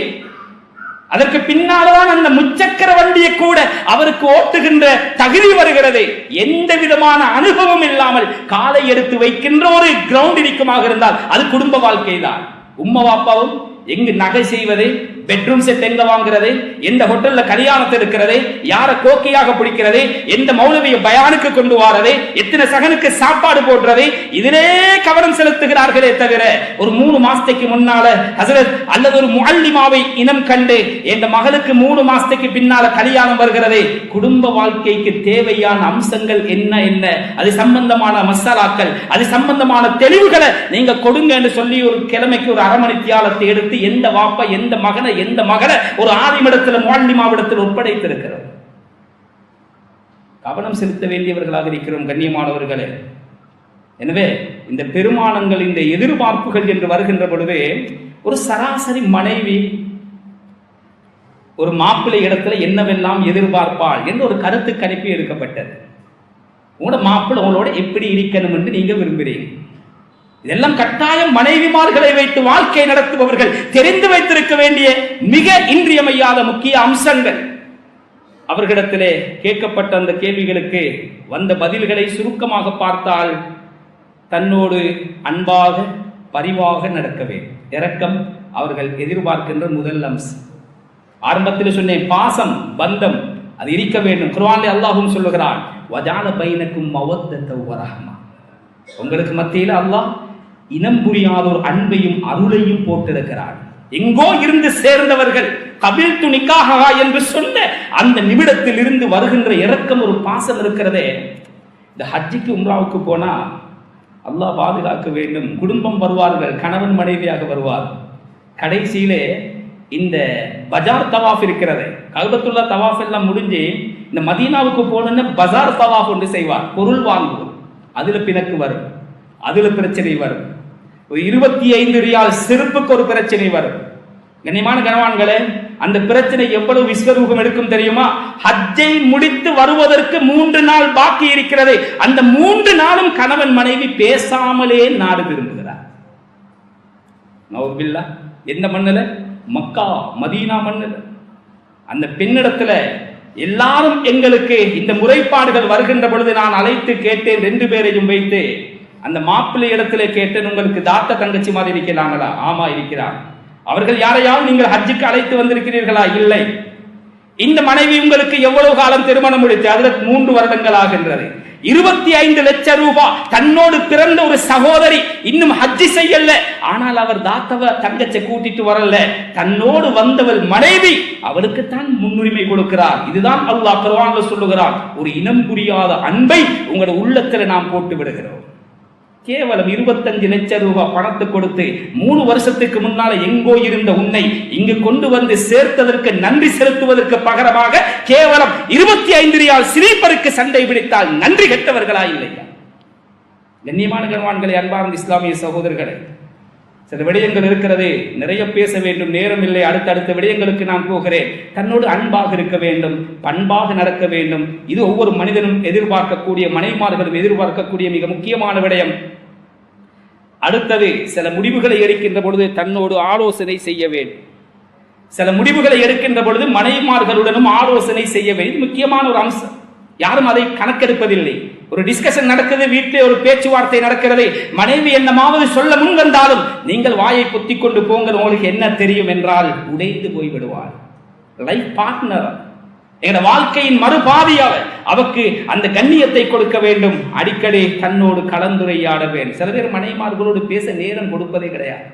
அதற்கு பின்னால்தான் அந்த முச்சக்கர வண்டியை கூட அவருக்கு ஓட்டுகின்ற தகுதி வருகிறது. எந்த விதமான அனுபவம் இல்லாமல் காலை எடுத்து வைக்கின்ற ஒரு கிரவுண்ட் இருக்குமாக இருந்தால் அது குடும்ப வாழ்க்கை தான். உம்மா பாப்பாவும் எங்கு நகை செய்வது, பெட்ரூம் செட் எங்க வாங்குறது, எந்த ஹோட்டல்ல கல்யாணத்தை இருக்கிறது, யார கோக்கையாக பிடிக்கிறது, எந்த மௌலவிய பயானுக்கு கொண்டு வாரது, எத்தனை சகனுக்கு சாப்பாடு போடுறது, இதிலே கவனம் செலுத்துகிறார்களே தவிர ஒரு 3 மாசத்துக்கு முன்னால ஹசரத் அல்லது ஒரு முஅல்லிமாவை இனம் கண்டு என் மகளுக்கு 3 மாசத்துக்கு பின்னால கல்யாணம் வருகிறது. குடும்ப வாழ்க்கைக்கு தேவையான அம்சங்கள் என்ன என்ன, அது சம்பந்தமான மசாலாக்கள், அது சம்பந்தமான தெளிவுகளை நீங்க கொடுங்க என்று சொல்லி ஒரு கிழமைக்கு ஒரு 1/2 மணி தியாலத்தை எடுத்து எந்த வாப்பா எந்த மகனை எந்த மகளை ஒரு ஆலிமிடத்தில் முஅல்லிமாவிடத்தில் ஒப்படைத்திருக்கிறது. கவனம் செலுத்த வேண்டியவர்களாக இருக்கிறோம் கண்ணியமானவர்களே. எனவே இந்த பெருமானங்கள், இந்த எதிர்பார்ப்புகள் என்று வருகின்ற பொழுது ஒரு சராசரி மனைவி ஒரு மாப்பிள்ளை இடத்துல என்னவெல்லாம் எதிர்பார்ப்பாள் என்று ஒரு கருத்து கணிப்பு எடுக்கப்பட்டது. உங்களோட மாப்பிள்ளை உங்களோட எப்படி இருக்கணும் என்று நீங்க விரும்புகிறீங்க. இதெல்லாம் கட்டாயம் மனைவிமார்களை வைத்து வாழ்க்கை நடத்துபவர்கள் தெரிந்து வைத்திருக்க வேண்டிய மிக இன்றியமையாத முக்கிய அம்சங்கள். அவர்களிடத்திலே கேட்கப்பட்ட அந்த கேள்விகளுக்கு வந்த பதில்களை சுருக்கமாக பார்த்தால், தன்னோடு அன்பாக பரிவாக நடக்க வேண்டும். இரக்கம் அவர்கள் எதிர்பார்க்கின்ற முதல் அம்சம். ஆரம்பத்தில் சொன்னேன், பாசம் பந்தம் அது இருக்க வேண்டும். குர்ஆனில் அல்லாஹ்வும் சொல்லுகிறான், வஜால பைனக்கும் மவத்தத வ ரஹ்மா. உங்களுக்கு மத்தியில் அல்லாஹ் இனம் புரியாத ஒரு அன்பையும் அருளையும் போட்டிருக்கிறார். எங்கோ இருந்து சேர்ந்தவர்கள் கபில்து நிக்காஹா என்று சொன்ன அந்த நிமிடத்தில் இருந்து வருகின்ற இரக்கம், ஒரு பாசம் இருக்கிறதே. இந்த ஹஜ்ஜுக்கு உம்ராவுக்கு போனா அல்லாஹ் பாதுகாக்க வேண்டும். குடும்பம் வருவார்கள், கணவன் மனைவியாக வருவார். கடைசியிலே இந்த பஜார் தவாஃப் இருக்கிறது, கஅபத்துல்லா தவாஃப் எல்லாம் முடிஞ்சு இந்த மதீனாவுக்கு போனோன்னு பஜார் தவாஃப் ஒன்று செய்வார். பொருள் வாங்குவோம், அதுல பிணக்கு வரும், அதுல பிரச்சனை வரும். 25 ரியால் செருப்புக்கு ஒரு பிரச்சனை வரும். கண்ணியமான கணவான்களே, அந்த பிரச்சனை எவ்வளவு விஸ்வரூபம் எடுக்கும் தெரியுமா? ஹஜ்ஜை முடித்து வருவதற்கு 3 நாள் பாக்கி இருக்கிறது. அந்த 3 நாளும் கணவன் மனைவி பேசாமலே நாடு திரும்புகிறார். நவுபில்லா. எந்த மண்ணுல? மக்கா மதீனா மண்ணுல. அந்த பெண்ணிடத்துல எல்லாரும் எங்களுக்கு இந்த முறைப்பாடுகள் வருகின்ற பொழுது நான் அழைத்து கேட்டேன், 2 பேரையும் வைத்து அந்த மாப்பிள்ளை இடத்துல கேட்டேன், உங்களுக்கு தாத்த தங்கச்சி மாதிரி இருக்கிறாங்களா? ஆமா இருக்கிறார். அவர்கள் யாரையாவது நீங்கள் ஹஜ்ஜுக்கு அழைத்து வந்திருக்கிறீர்களா? இல்லை. இந்த மனைவி உங்களுக்கு எவ்வளவு காலம் திருமணம் முடித்து? அதுல 3 வருடங்கள் ஆகின்றது. 25 லட்சம் ரூபாய் தன்னோடு பிறந்த ஒரு சகோதரி இன்னும் ஹஜ்ஜி செய்யல, ஆனால் அவர் தாத்தவ தங்கச்சை கூட்டிட்டு வரல, தன்னோடு வந்தவள் மனைவி, அவளுக்கு தான் முன்னுரிமை கொடுக்கிறார். இதுதான் அல்லாஹ் குர்ஆன்ல சொல்லுகிறார், ஒரு இனம் புரியாத அன்பை உங்களோட உள்ளத்துல நாம் போட்டு விடுகிறோம். கேவலம் 25 லட்சம் ரூபாய் பணத்தை கொடுத்து 3 வருஷத்துக்கு முன்னால எங்கோ இருந்த உன்னை இங்கு கொண்டு வந்து சேர்த்ததற்கு நன்றி செலுத்துவதற்கு பகரமாக கேவலம் 25 ரியால் ஸ்லீப்பருக்கு சண்டை பிடித்தால் நன்றி கெட்டவர்களா இல்லையா? கண்ணியமான கண்வான்களை, அன்பார்ந்த இஸ்லாமிய சகோதரர்களே, சில விடயங்கள் இருக்கிறது, நிறைய பேச வேண்டும், நேரம் இல்லை. அடுத்தடுத்த விடயங்களுக்கு நான் போகிறேன். தன்னோடு அன்பாக இருக்க வேண்டும், பண்பாக நடக்க வேண்டும். இது ஒவ்வொரு மனிதனும் எதிர்பார்க்கக்கூடிய, மனைமார்களும் எதிர்பார்க்கக்கூடிய மிக முக்கியமான விடயம். அடுத்தது, சில முடிவுகளை எடுக்கின்ற பொழுது தன்னோடு ஆலோசனை செய்ய வேண்டும். சில முடிவுகளை எடுக்கின்ற பொழுது மனைமார்களுடனும் ஆலோசனை செய்ய வேண்டும். முக்கியமான ஒரு அம்சம். யாரும் அதை கணக்கெடுப்பதில்லை. ஒரு டிஸ்கஷன் நடக்குது, வீட்டிலே ஒரு பேச்சுவார்த்தை நடக்கிறது, மனைவி என்னமாவது சொல்ல முன் வந்தாலும் நீங்கள் வாயை பொத்தி கொண்டு போங்க, உங்களுக்கு என்ன தெரியும் என்றால் உடைந்து போய்விடுவார். லைஃப் பார்ட்னர், எங்களோட வாழ்க்கையின் மறுபாதியாளர், அவருக்கு அந்த கண்ணியத்தை கொடுக்க வேண்டும். அடிக்கடி தன்னோடு கலந்துரையாட வேண்டும். சில பேர் மனைமார்களோடு பேச நேரம் கொடுப்பதே கிடையாது.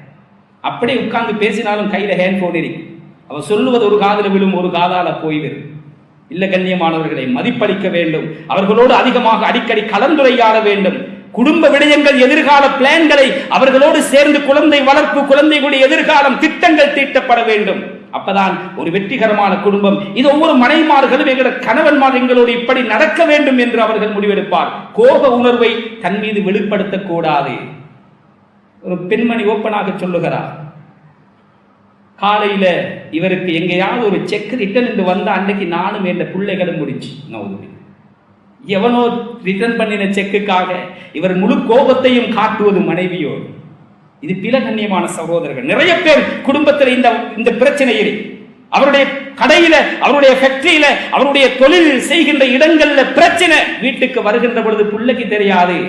அப்படியே உட்கார்ந்து பேசினாலும் கையில ஹேண்ட்போன் இருக்கு, அவர் சொல்லுவது ஒரு காதில் விழும், ஒரு காதால போய்விடும். இல்ல கண்ணியமானவர்களை, மதிப்பளிக்க வேண்டும். அவர்களோடு அதிகமாக அடிக்கடி கலந்துரையாட வேண்டும். குடும்ப விடயங்கள், எதிர்கால பிளான்களை அவர்களோடு சேர்ந்து குழந்தை வளர்ப்பு, குழந்தைகளுடைய எதிர்காலம் திட்டங்கள் தீட்டப்பட வேண்டும். அப்பதான் ஒரு வெற்றிகரமான குடும்பம். இது ஒவ்வொரு மனைமார்களும் எங்களோட கணவன்மார் எங்களோடு இப்படி நடக்க வேண்டும் என்று அவர்கள் முடிவெடுப்பார். கோப உணர்வை தன் மீது வெளிப்படுத்தக் கூடாது. ஒரு பெண்மணி ஓப்பனாக சொல்லுகிறார், காலையில இவருக்கு எங்கேயாவது ஒரு செக் ரிட்டர்ன் என்று வந்த அன்னைக்கு நானும் என்ற பிள்ளைகளும் முடிச்சு. எவனோ ரிட்டர்ன் பண்ணின செக்குக்காக இவர் முழு கோபத்தையும் காட்டுவது மனைவியோடு. இது பிற கண்ணியமான சகோதரர்கள். நிறைய பேர் குடும்பத்தில் இந்த பிரச்சனையில், அவருடைய கடையில, அவருடைய ஃபேக்டரியில, அவருடைய தொழில் செய்கின்ற இடங்கள்ல பிரச்சனை. வீட்டுக்கு வருகின்ற பொழுது பிள்ளைக்கு தெரியாது.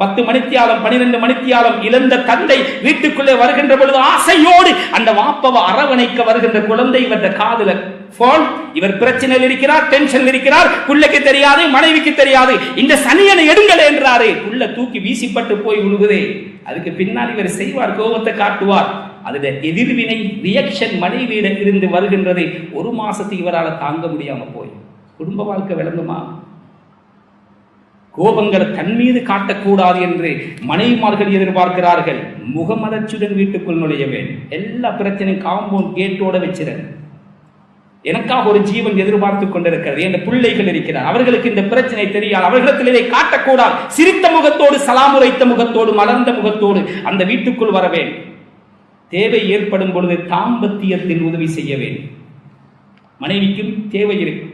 10 மணித்தியாலம் 12 மணித்தியாலம் இழந்த தந்தை வீட்டுக்குள்ளே வருகின்ற பொழுது ஆசையோடு அந்த வாப்பவை அரவணைக்க வருகின்ற குழந்தை இவர காதுல போன், இவர் பிரச்சனையில் இருக்கிறார், டென்ஷன் இருக்கிறார், பிள்ளைக்கு தெரியாது, மனைவிக்கு தெரியாது. இந்த சனியனை எடுங்கள் என்றாரு, உள்ள தூக்கி வீசிப்பட்டு போய் விழுகுதே. அதுக்கு பின்னால் இவர் செய்வார், கோபத்தை காட்டுவார். அதுல எதிர்வினை ரியாக்ஷன் மனைவியிடம் இருந்து வருகின்றது. 1 மாசத்துக்கு இவரால் தாங்க முடியாம போய் குடும்ப வாழ்க்கை விளங்குமா? கோபங்களை தன் மீது காட்டக்கூடாது என்று மனைவிமார்கள் எதிர்பார்க்கிறார்கள். முகமலர்ச்சியுடன் வீட்டுக்குள் நுழைய வேண்டும். எல்லா பிரச்சனையும் காம்பவுண்ட் கேட்டோட வச்சிருங்க. எனக்காக ஒரு ஜீவன் எதிர்பார்த்து கொண்டிருக்கிறது, என் பிள்ளைகள் இருக்கிறார், அவர்களுக்கு இந்த பிரச்சனை தெரியாது, அவர்களிடத்தில் இதை காட்டக்கூடாது. சிரித்த முகத்தோடு, சலாமுரைத்த முகத்தோடு, மலர்ந்த முகத்தோடு அந்த வீட்டுக்குள் வர வேண்டும். தேவை ஏற்படும் பொழுது தாம்பத்தியத்தில் உதவி செய்ய வேண்டும். மனைவிக்கும் தேவை இருக்கு.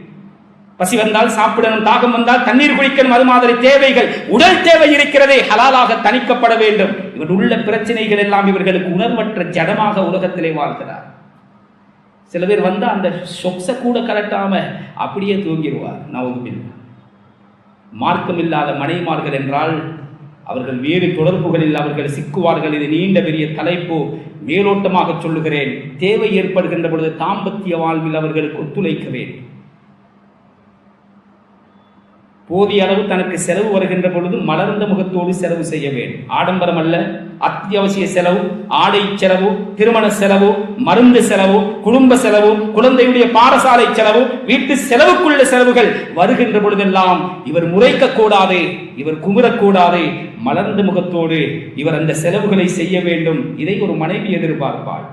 பசி வந்தால் சாப்பிடணும், தாகம் வந்தால் தண்ணீர் குடிக்கணும். அது மாதிரி தேவைகள், உடல் தேவை இருக்கிறதே, ஹலாலாக தணிக்கப்பட வேண்டும். இவர் உள்ள பிரச்சனைகள் எல்லாம் இவர்களுக்கு உணர்வற்ற ஜடமாக உலகத்திலே வாழ்கிறார். சில பேர் வந்து அந்த சொக்ஸ கூட கலட்டாம அப்படியே தூங்கிடுவார். நவுதுபில்லா. மார்க்கம் இல்லாத மனைமார்கள் என்றால் அவர்கள் வேறு தொடர்புகளில் அவர்கள் சிக்குவார்கள். இது நீண்ட பெரிய தலைப்பு, மேலோட்டமாக சொல்லுகிறேன். தேவை ஏற்படுகின்ற பொழுது தாம்பத்திய வாழ்வில் அவர்களுக்கு ஒத்துழைக்க வேண்டும். போதிய அளவு தனக்கு செலவு வருகின்ற பொழுது மலர்ந்த முகத்தோடு செலவு செய்ய வேண்டும். ஆடம்பரம் அல்ல, அத்தியாவசிய செலவு, ஆடை செலவு, திருமண செலவு, மருந்து செலவு, குடும்ப செலவு, குழந்தையுடைய பாடசாலை செலவு, வீட்டு செலவுக்குள்ள செலவுகள் வருகின்ற பொழுதெல்லாம் இவர் முறைக்க கூடாது, இவர் குமுறக்கூடாது. மலர்ந்த முகத்தோடு இவர் அந்த செலவுகளை செய்ய வேண்டும். இதை ஒரு மனைவி எதிர்பார்ப்பாள்.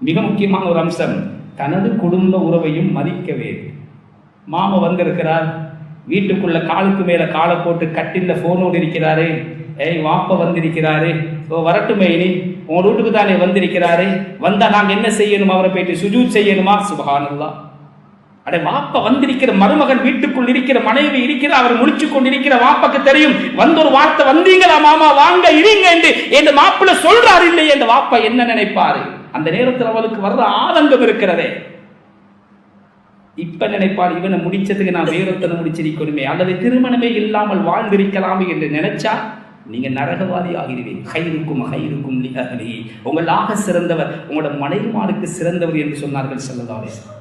மிக முக்கியமான ஒரு அம்சம், தனது குடும்ப உறவையும் மதிக்க வேண்டும். மாமா வந்திருக்கிறார், வீட்டுக்குள்ள காலுக்கு மேல காலை போட்டு கட்டில போனோடு இருக்கிறாரு. ஏய் வாப்ப வந்திருக்கிறாரு, வரட்டுமே, இனி உங்க வீட்டுக்கு தானே வந்திருக்கிறாரு, வந்தா நாங்க என்ன செய்யணும்? அவரை போயிட்டு சுஜூத் செய்யணுமா? சுபஹானல்லாஹ். அடே வாப்ப வந்திருக்கிற மருமகன் வீட்டுக்குள் இருக்கிற மனைவி இருக்கிற அவர் முடிச்சு கொண்டிருக்கிற வாப்பாக்கு தெரியும். வந்த ஒரு வார்த்தை, வந்தீங்களா மாமா, வாங்க இருங்க என்று மாப்பிள்ள சொல்றாரு இல்லையே, இந்த வாப்பா என்ன நினைப்பாரு? அந்த நேரத்தில் அவளுக்கு வர்ற ஆதங்கம் இருக்கிறதே. இப்ப நினைப்பாள், இவனை முடிச்சதுக்கு நான் வேறொத்தனை முடிச்சிருக்கணுமே, அல்லது திருமணமே இல்லாமல் வாழ்ந்திருக்கலாமே என்று நினைச்சா நீங்க நரகவாதி ஆகிறீர்கள். ஹைருக்கும் ஹைருக்கும் லிஅஹ்லிஹி, உங்களாக சிறந்தவர் உங்களோட மனைவிமாருக்கு சிறந்தவர் என்று சொன்னார்கள் ஸல்லல்லாஹு அலைஹி வஸல்லம்.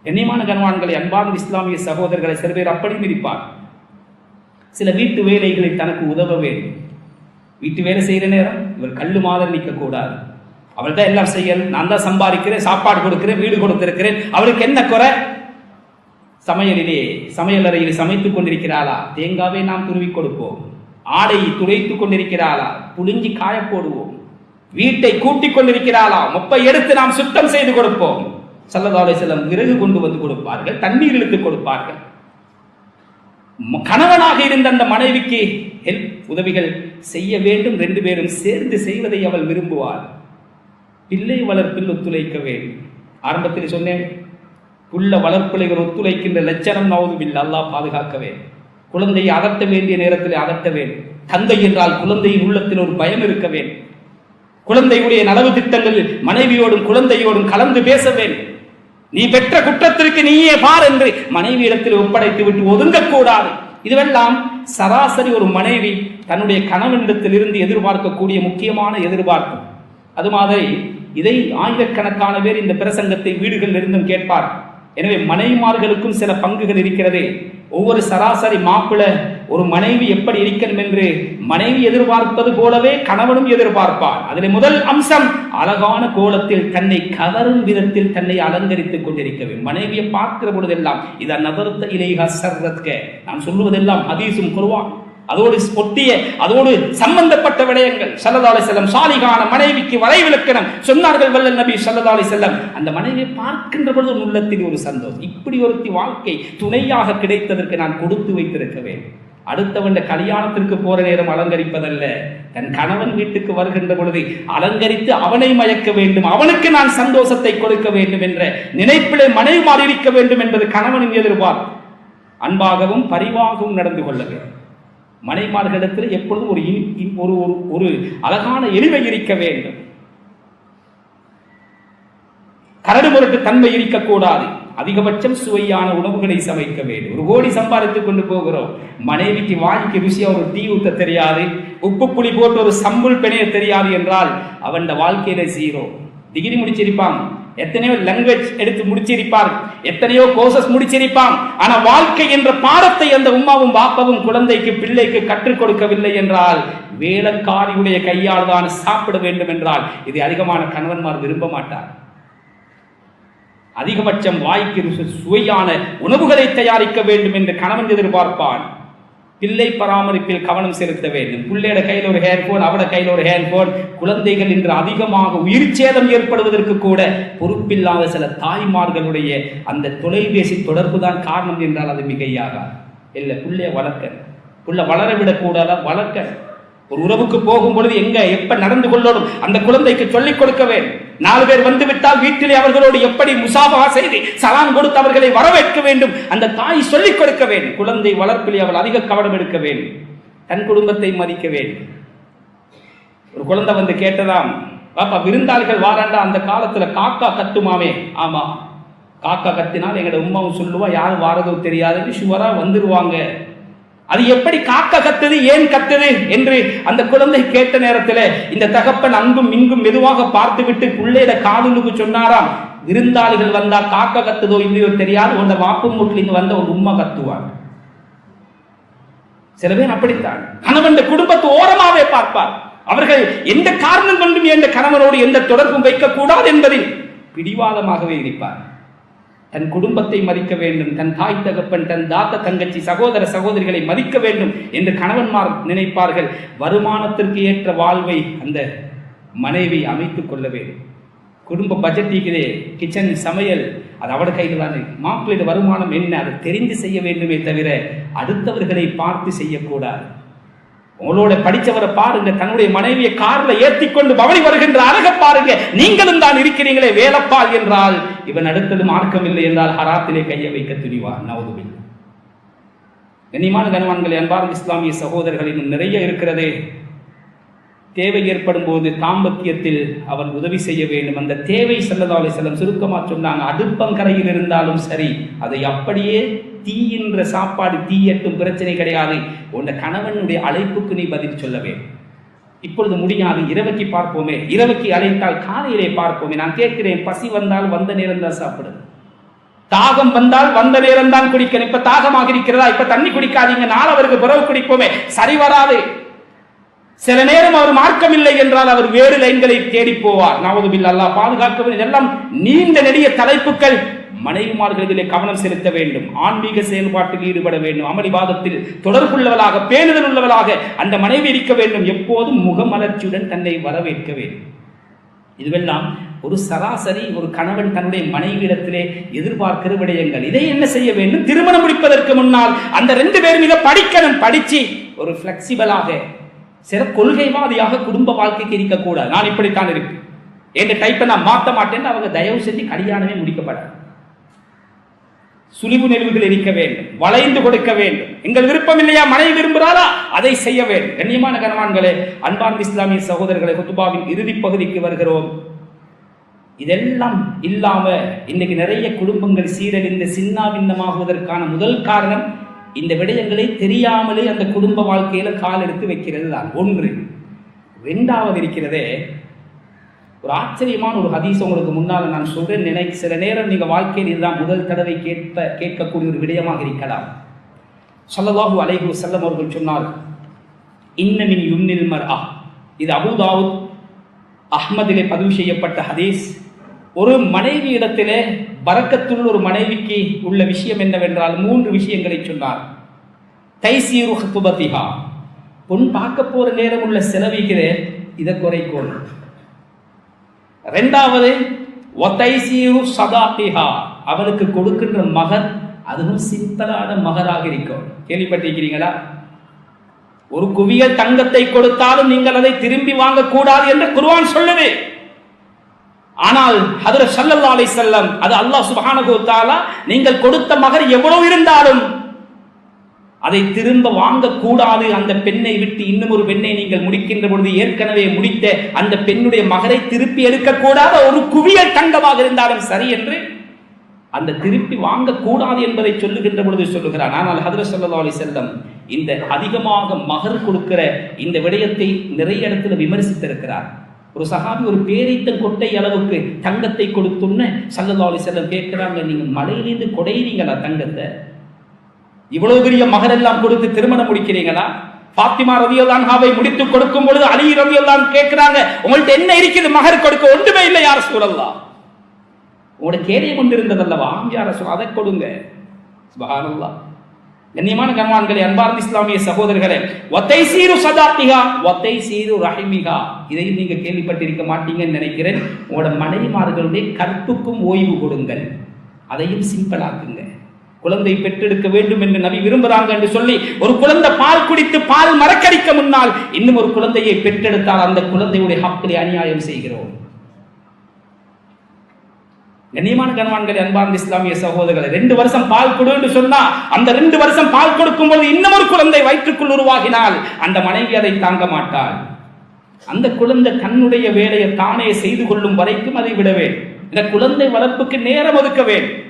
கண்ணியமான கண்வான்களை, அன்பார்ந்த இஸ்லாமிய சகோதரர்களை, சில பேர் அப்படி இருப்பார். சில வீட்டு வேலைகளை தனக்கு உதவ வேண்டும். வீட்டு வேலை செய்யற நேரம் இவர் கல்லு மாதிரி நிற்க கூடாது. அவள் தான் எல்லாம் செய்யணும், நான் தான் சம்பாதிக்கிறேன், சாப்பாடு கொடுக்கிறேன், வீடு கொடுத்திருக்கிறேன், அவளுக்கு என்ன குறை? சமையல் அறையில் சமைத்துக் கொண்டிருக்கிறாளா? தேங்காவை நாம் துருவி கொடுப்போம். ஆடையை துடைத்துக் கொண்டிருக்கிறாளா? புளிஞ்சி காய போடுவோம். வீட்டை கூட்டிக் கொண்டிருக்கிறாளா? மொப்பை எடுத்து நாம் சுத்தம் செய்து கொடுப்போம். ஸல்லல்லாஹு அலைஹி வஸல்லம் விறகு கொண்டு வந்து கொடுப்பார்கள், தண்ணீர் இழுத்து கொடுப்பார்கள். கணவனாக இருந்த அந்த மனைவிக்கு உதவிகள் செய்ய வேண்டும். 2 பேரும் சேர்ந்து செய்வதை அவள் விரும்புவாள். பிள்ளை வளர்ப்பில் ஒத்துழைக்க வேண்டும். ஆரம்பத்தில் சொன்னேன், புள்ள வளர்ப்பில் ஒத்துழைக்கின்ற லட்சணம் நவுதுபில்லா, அல்லாஹ் பாதுகாக்க வேண்டும். குழந்தையை அகற்ற வேண்டிய நேரத்தில் அகற்ற வேண்டும். தந்தை என்றால் குழந்தையின் உள்ளத்தில் ஒரு பயம் இருக்க வேண்டும். குழந்தையுடைய நலவு திட்டங்களில் மனைவியோடும் குழந்தையோடும் கலந்து பேச வேண்டும். நீ பெற்ற குற்றத்திற்கு நீயே பார் என்று மனைவியிடத்தில் ஒப்படைத்து விட்டு ஒதுங்கக்கூடாது. இதுவெல்லாம் சராசரி ஒரு மனைவி தன்னுடைய கணவனிடத்தில் இருந்து எதிர்பார்க்கக்கூடிய முக்கியமான எதிர்பார்ப்பு. அது மாதிரி இதை ஆயிரக்கணக்கான பேர் இந்த பிரசங்கத்தை வீடுகளில் இருந்தும் கேட்பார். எனவே மனைவிமார்களுக்கும் சில பங்குகள் இருக்கிறது. ஒவ்வொரு சராசரி மாப்பிள்ளை ஒரு மனைவி எப்படி இருக்கணும் என்று மனைவி எதிர்பார்ப்பது போலவே கணவனும் எதிர்பார்ப்பார். அதில் முதல் அம்சம், அழகான கோலத்தில் தன்னை கவரும் விதத்தில் தன்னை அலங்கரித்துக் கொண்டிருக்க வேண்டும். மனைவியை பார்க்கிற பொழுதெல்லாம் இதை நபர்த்த இலைஹா சர்ரத்க, நான் சொல்லுவதெல்லாம் ஹதீஸும் குர்ஆன் அதோடு ஒட்டிய அதோடு சம்பந்தப்பட்ட விடயங்கள். ஸல்லல்லாஹு அலைஹி வஸல்லம் சாலிகான மனைவிக்கு வரைவிலக்கணம் சொன்னார்கள் வல்லல் நபி ஸல்லல்லாஹு அலைஹி வஸல்லம். அந்த மனைவியை பார்க்கின்ற பொழுது உள்ளத்தில் ஒரு சந்தோஷம். இப்படி ஒருத்தி வாழ்க்கை துணையாக கிடைத்ததற்கு நான் கொடுத்து வைத்திருக்க வேண்டும். அடுத்தவன் கல்யாணத்திற்கு போற நேரம் அலங்கரிப்பதல்ல, தன் கணவன் வீட்டுக்கு வருகின்ற பொழுது அலங்கரித்து அவனை மயக்க வேண்டும், அவனுக்கு நான் சந்தோஷத்தை கொடுக்க வேண்டும் என்ற நினைப்பிலே மனைவி மாறி இருக்க வேண்டும் என்பது கணவனின் எதிர்பார்ப்பு. அன்பாகவும் பரிவாகவும் நடந்து கொள்ள வேண்டும். மனைமார்களிடத்தில் எப்பொழுதும் ஒரு அழகான எளிமை இருக்க வேண்டும். கரடு முரட்டு தன்மை இருக்கக்கூடாது. அதிகபட்சம் சுவையான உணவுகளை சமைக்க வேண்டும். 1 கோடி சம்பாதித்துக் கொண்டு போகிறோம், மனைவிக்கு வாய்க்கு ருசியா ஒரு டீ ஊத்த தெரியாது, உப்பு புளி போட்டு ஒரு சம்புல் பிணைய தெரியாது என்றால் அவன் வாழ்க்கையில ஜீரோ. டிகிரி முடிச்சிருப்பான், எத்தனையோ லாங்குவேஜ் எடுத்து முடிச்சிருப்பார், எத்தனையோ கோர்சஸ் முடிச்சிருப்பான். ஆனா வாழ்க்கை என்ற பாடத்தை அந்த உம்மாவும் பாப்பாவும் குழந்தைக்கு பிள்ளைக்கு கற்றுக் கொடுக்கவில்லை என்றால், வேலைக்காரியுடைய கையால் தான் சாப்பிட வேண்டும் என்றால் இது அதிகமான கணவன்மார் விரும்ப மாட்டார். அதிகபட்சம் வாய்க்கு சுவையான உணவுகளை தயாரிக்க வேண்டும் என்று கணவன் எதிர்பார்ப்பான். பிள்ளை பராமரிப்பில் கவனம் செலுத்த வேண்டும். பிள்ளையோட கையில் ஒரு ஹேண்ட்போன், அவட கையில் ஒரு ஹேண்ட்போன். குழந்தைகள் இன்று அதிகமாக உயிர் சேதம் ஏற்படுவதற்கு கூட பொறுப்பில்லாத சில தாய்மார்களுடைய அந்த தொலைபேசி தொடர்பு தான் காரணம் என்றால் அது மிகையாக இல்லை. பிள்ளைய வளர்க்க, புள்ள வளர விடக்கூடாத வளர்க்க. ஒரு உறவுக்கு போகும் பொழுது எங்க எப்ப நடந்து கொள்ளணும் அந்த குழந்தைக்கு சொல்லிக் கொடுக்க வேண்டும். 4 பேர் வந்து விட்டால் வீட்டிலே அவர்களோடு எப்படி முசாபஹா செய்து சலாம் கொடுத்து அவர்களை வரவேற்க வேண்டும் அந்த தாய் சொல்லிக் கொடுக்க வேண்டும். குழந்தை வளர்ப்பிலே அவள் அதிக கவனம் எடுக்க வேண்டும். தன் குடும்பத்தை மதிக்க வேண்டும். ஒரு குழந்தை வந்து கேட்டதாம், பாப்பா விருந்தாளிகள் வாராண்டா, அந்த காலத்துல காக்கா கத்துமாமே. ஆமா, காக்கா கத்தினால் எங்களோட உம்மாவும் சொல்லுவா, யாரும் வாரதோ தெரியாதுன்னு ஷுவரா வந்துருவாங்க. அது எப்படி காக்கா கத்துது, ஏன் கத்துது என்று அந்த குழந்தை கேட்ட நேரத்தில் இந்த தகப்பன் அங்கும் இங்கும் மெதுவாக பார்த்துவிட்டு பிள்ளையிட காதுலுக்கு சொன்னாராம், விருந்தாளிகள் வந்தா காக்கா கத்துதோ இல்லையோ தெரியாது, உன்னை வாப்பு மூட்டிலிருந்து வந்த ஒரு உம்மா கத்துவாங்க. சில பேர் அப்படித்தான் கணவன் குடும்பத்தை ஓரமாவே பார்ப்பார். அவர்கள் எந்த காரணம் கொண்டும் எந்த கணவனோடு எந்த தொடர்பும் வைக்கக்கூடாது என்பதில் பிடிவாதமாகவே இருப்பார். தன் குடும்பத்தை மதிக்க வேண்டும், தன் தாய் தகப்பன், தன் தாத்த தங்கச்சி, சகோதர சகோதரிகளை மதிக்க வேண்டும் என்று கணவன்மார் நினைப்பார்கள். வருமானத்திற்கு ஏற்ற வாழ்வை அந்த மனைவி அமைத்துக் கொள்ள வேண்டும். குடும்ப பட்ஜெட்டிலே கிச்சன் சமையல் அது அவட கையில் தான் இருக்கு. மாப்பிள்ளை வருமானம் என்ன அதை தெரிந்து செய்ய வேண்டுமே தவிர அடுத்தவர்களை பார்த்து செய்யக்கூடாது. உங்களோட படித்தவரை பாருங்க, தன்னுடைய மனைவியை கார்ல ஏற்றி கொண்டு பவனி வருகின்ற அழக பாருங்க. நீங்களும் தான் இருக்கிறீங்களே வேலப்பால் என்றால் இவன் அடுத்தது மார்க்கம் இல்லை என்றால் ஹராத்திலே கையை வைக்க துணிவார். நவுதுபில்லா. கண்ணியமான கணவான்களே, அன்பார்ந்த இஸ்லாமிய சகோதரர்கள், இன்னும் நிறைய இருக்கிறது. தேவை ஏற்படும் போது தாம்பத்தியத்தில் அவன் உதவி செய்ய வேண்டும். அந்த தேவை ஸல்லல்லாஹு அலைஹி வஸல்லம் சுருக்கமா சொன்னாங்க, அடுப்பங்கரையில் இருந்தாலும் சரி அதை அப்படியே தீயின்ற சாப்பாடு தீயட்டும், பிரச்சனை கிடையாது. உன் கணவனுடைய அழைப்புக்கு நீ பதில் சொல்ல வேண்டும். இப்பொழுது முடியாது, இரவைக்கு பார்ப்போமே, இரவைக்கு அழைத்தால் காலையிலே பார்ப்போமே. நான் கேட்கிறேன், பசி வந்தால் வந்த நேரம் தான் சாப்பிடுது, தாகம் வந்தால் வந்த நேரம் தான் குடிக்கணும். இப்ப தாகமாக இருக்கிறதா, இப்ப தண்ணி குடிக்காதீங்க, நாளவருக்கு பிறகு குடிப்போமே, சரி வராது. சில நேரம் அவர் மார்க்கம் இல்லை என்றால் அவர் வேறு லைன்களை தேடி போவார். நவுதுபில்லா, அல்லாஹ் பாதுகாக்க வேண்டும். இதெல்லாம் நீண்ட நெடிய தலைப்புகள். மனைவிமார்களிலே கவனம் செலுத்த வேண்டும், ஆன்மீக செயல்பாட்டில் ஈடுபட வேண்டும், அமளிவாதத்தில் தொடர்புள்ளவளாக பேணுதல் உள்ளவளாக அந்த மனைவி இருக்க வேண்டும். எப்போதும் முகமலர்ச்சியுடன் தன்னை வரவேற்க வேண்டும். இதுவெல்லாம் ஒரு சராசரி ஒரு கணவன் தன்னுடைய மனைவியிடத்திலே எதிர்பார்க்கிற விடயங்கள். இதை என்ன செய்ய வேண்டும்? திருமணம் முடிப்பதற்கு முன்னால் அந்த 2 பேரும் இதை படிக்கணும். படிச்சு ஒரு பிளெக்சிபிளாக சில கொள்கைவாதியாக குடும்ப வாழ்க்கைக்கு இருக்கக்கூடாது. நான் இப்படித்தான் இருக்கு என்ற டைப்பை நான் மாற்ற மாட்டேன். அவங்க தயவு செஞ்சு கல்யாணமே முடிக்கப்படாது. சுழிவு நெளிவுகள் இருக்க வேண்டும், வளைந்து கொடுக்க வேண்டும். எங்கள் விருப்பம் இல்லையா, மனைவி விரும்புகிறாரா, அதை செய்ய வேண்டும். கண்ணியமான கணவான்களே, அன்பார்ந்த இஸ்லாமிய சகோதரர்களை, குத்துபாவின் இறுதி பகுதிக்கு வருகிறோம். இதெல்லாம் இல்லாம இன்னைக்கு நிறைய குடும்பங்கள் சீரழிந்து சின்னாபின்னமாகுவதற்கான முதல் காரணம் இந்த விடயங்களை தெரியாமலே அந்த குடும்ப வாழ்க்கையில கால் எடுத்து வைக்கிறது தான் ஒன்று. 2வது இருக்கிறதே, ஒரு ஆச்சரியமான ஒரு ஹதீஸ் உங்களுக்கு முன்னால் நான் சொல்றேன். சில நேரம் நீங்க வாழ்க்கையில் இதுதான் முதல் தடவை கேட்கக்கூடிய ஒரு விடயமாக இருக்கலாம். ஸல்லல்லாஹு அலைஹி வஸல்லம் அவர்கள் சொன்னார், இன்ன மின் யும்னில் மர்ஆ. இது அபூ தாவூத் அஹ்மதிலே பதிவு செய்யப்பட்ட ஹதீஸ். ஒரு மனைவி இடத்திலே பரக்கத்துள்ள ஒரு மனைவிக்கு உள்ள விஷயம் என்னவென்றால் 3 விஷயங்களை சொன்னார். தைசீரு ஹுதுபதிஹா, பொன் பார்க்க போற நேரம் உள்ள செலவிக்கிறே இதை குறைக்கோள். 2வது வதைசீரு சதாகிஹா, அவனுக்கு கொடுக்கின்ற மகர் அதுவும் சிம்பிளான மகராக இருக்கும். கேள்விப்பட்டிருக்கிறீங்களா? ஒரு குவியல் தங்கத்தை கொடுத்தாலும் நீங்கள் அதை திரும்பி வாங்க கூடாது என்று குர்ஆன் சொல்லுது. ஆனால் ஹஜ்ரத் ஸல்லல்லாஹு அலைஹி வஸல்லம், அது அல்லாஹ் சுப்ஹானஹு வ தஆலா, நீங்கள் கொடுத்த மகர் எவ்வளவு இருந்தாலும் அதை திரும்ப வாங்க கூடாது. அந்த பெண்ணை விட்டு இன்னும் ஒரு பெண்ணை நீங்கள் முடிக்கின்ற பொழுது ஏற்கனவே முடித்த அந்த பெண்ணுடைய மகரை திருப்பி எடுக்க கூடாத ஒரு குவியல் தங்கமாக இருந்தாலும் சரி என்று அந்த திருப்பி வாங்க கூடாது என்பதை சொல்லுகின்ற பொழுது சொல்லுகிறார். ஆனால் ஹஜ்ரத் ஸல்லல்லாஹு அலைஹி வஸல்லம் இந்த அதிகமாக மகர் கொடுக்கிற இந்த விடயத்தை நிறைய இடத்துல விமர்சித்திருக்கிறார். ஒரு சஹாபி ஒரு பேரித்தன் கொட்டை அளவுக்கு தங்கத்தை கொடுத்துன்னு ஸல்லல்லாஹு அலைஹி வஸல்லம் கேட்கிறாங்க, நீங்க மலையிலிருந்து கொடையிறீங்களா தங்கத்தை? இவ்வளவு பெரிய மகர் எல்லாம் கொடுத்து திருமணம் முடிக்கிறீங்களா? பாத்திமா ரலியல்லாஹு அன்ஹாவை முடித்து கொடுக்கும் பொழுது அலி ரலியல்லாஹு அன்ஹு கேட்கிறாங்க, உங்கள்ட்ட என்ன இருக்குது மகர் கொடுக்க? ஒன்றுமே இல்லை யா ரசூலல்லாஹ். உங்களோட கேரியம் ஒன்று இருந்ததல்லவா? யா ரசூல், அதை கொடுங்க. சுப்ஹானல்லாஹ். கண்ணியமான கண்வான்களே, அன்பார்ந்த இஸ்லாமிய சகோதரர்களே, வதைசீரு சதாகிஹா வதைசீரு ரஹிமிஹா, இதையும் நீங்க கேள்விப்பட்டிருக்க மாட்டீங்கன்னு நினைக்கிறேன். உங்களோட மனைவிமார்களுடைய கற்புக்கும் ஓய்வு கொடுங்கள், அதையும் சிம்பிளாக்குங்க. குழந்தை பெற்றெடுக்க வேண்டும் என்று நபி விரும்புறாங்க என்று சொல்லி ஒரு குழந்தை பால் குடித்து பால் மறக்கடிக்க முன்னால் இன்னும் ஒரு குழந்தையை பெற்றெடுத்தால் அந்த குழந்தையுடைய ஹக்கிலே அநியாயம் செய்கிறோம். கண்ணியமான கண்வான்களே, அன்பார்ந்த இஸ்லாமிய சகோதரர்களை, 2 வருஷம் பால் கொடு என்று சொன்னா அந்த 2 வருஷம் பால் கொடுக்கும் போது இன்னும் ஒரு குழந்தை வயிற்றுக்குள் உருவாகினால் அந்த மனைவி அதை தாங்க மாட்டாள். அந்த குழந்தை தன்னுடைய வேலையை தானே செய்து கொள்ளும் வரைக்கும் அதை விட வேண்டும். இந்த குழந்தை வளர்ப்புக்கு நேரம் ஒதுக்க வேண்டும்.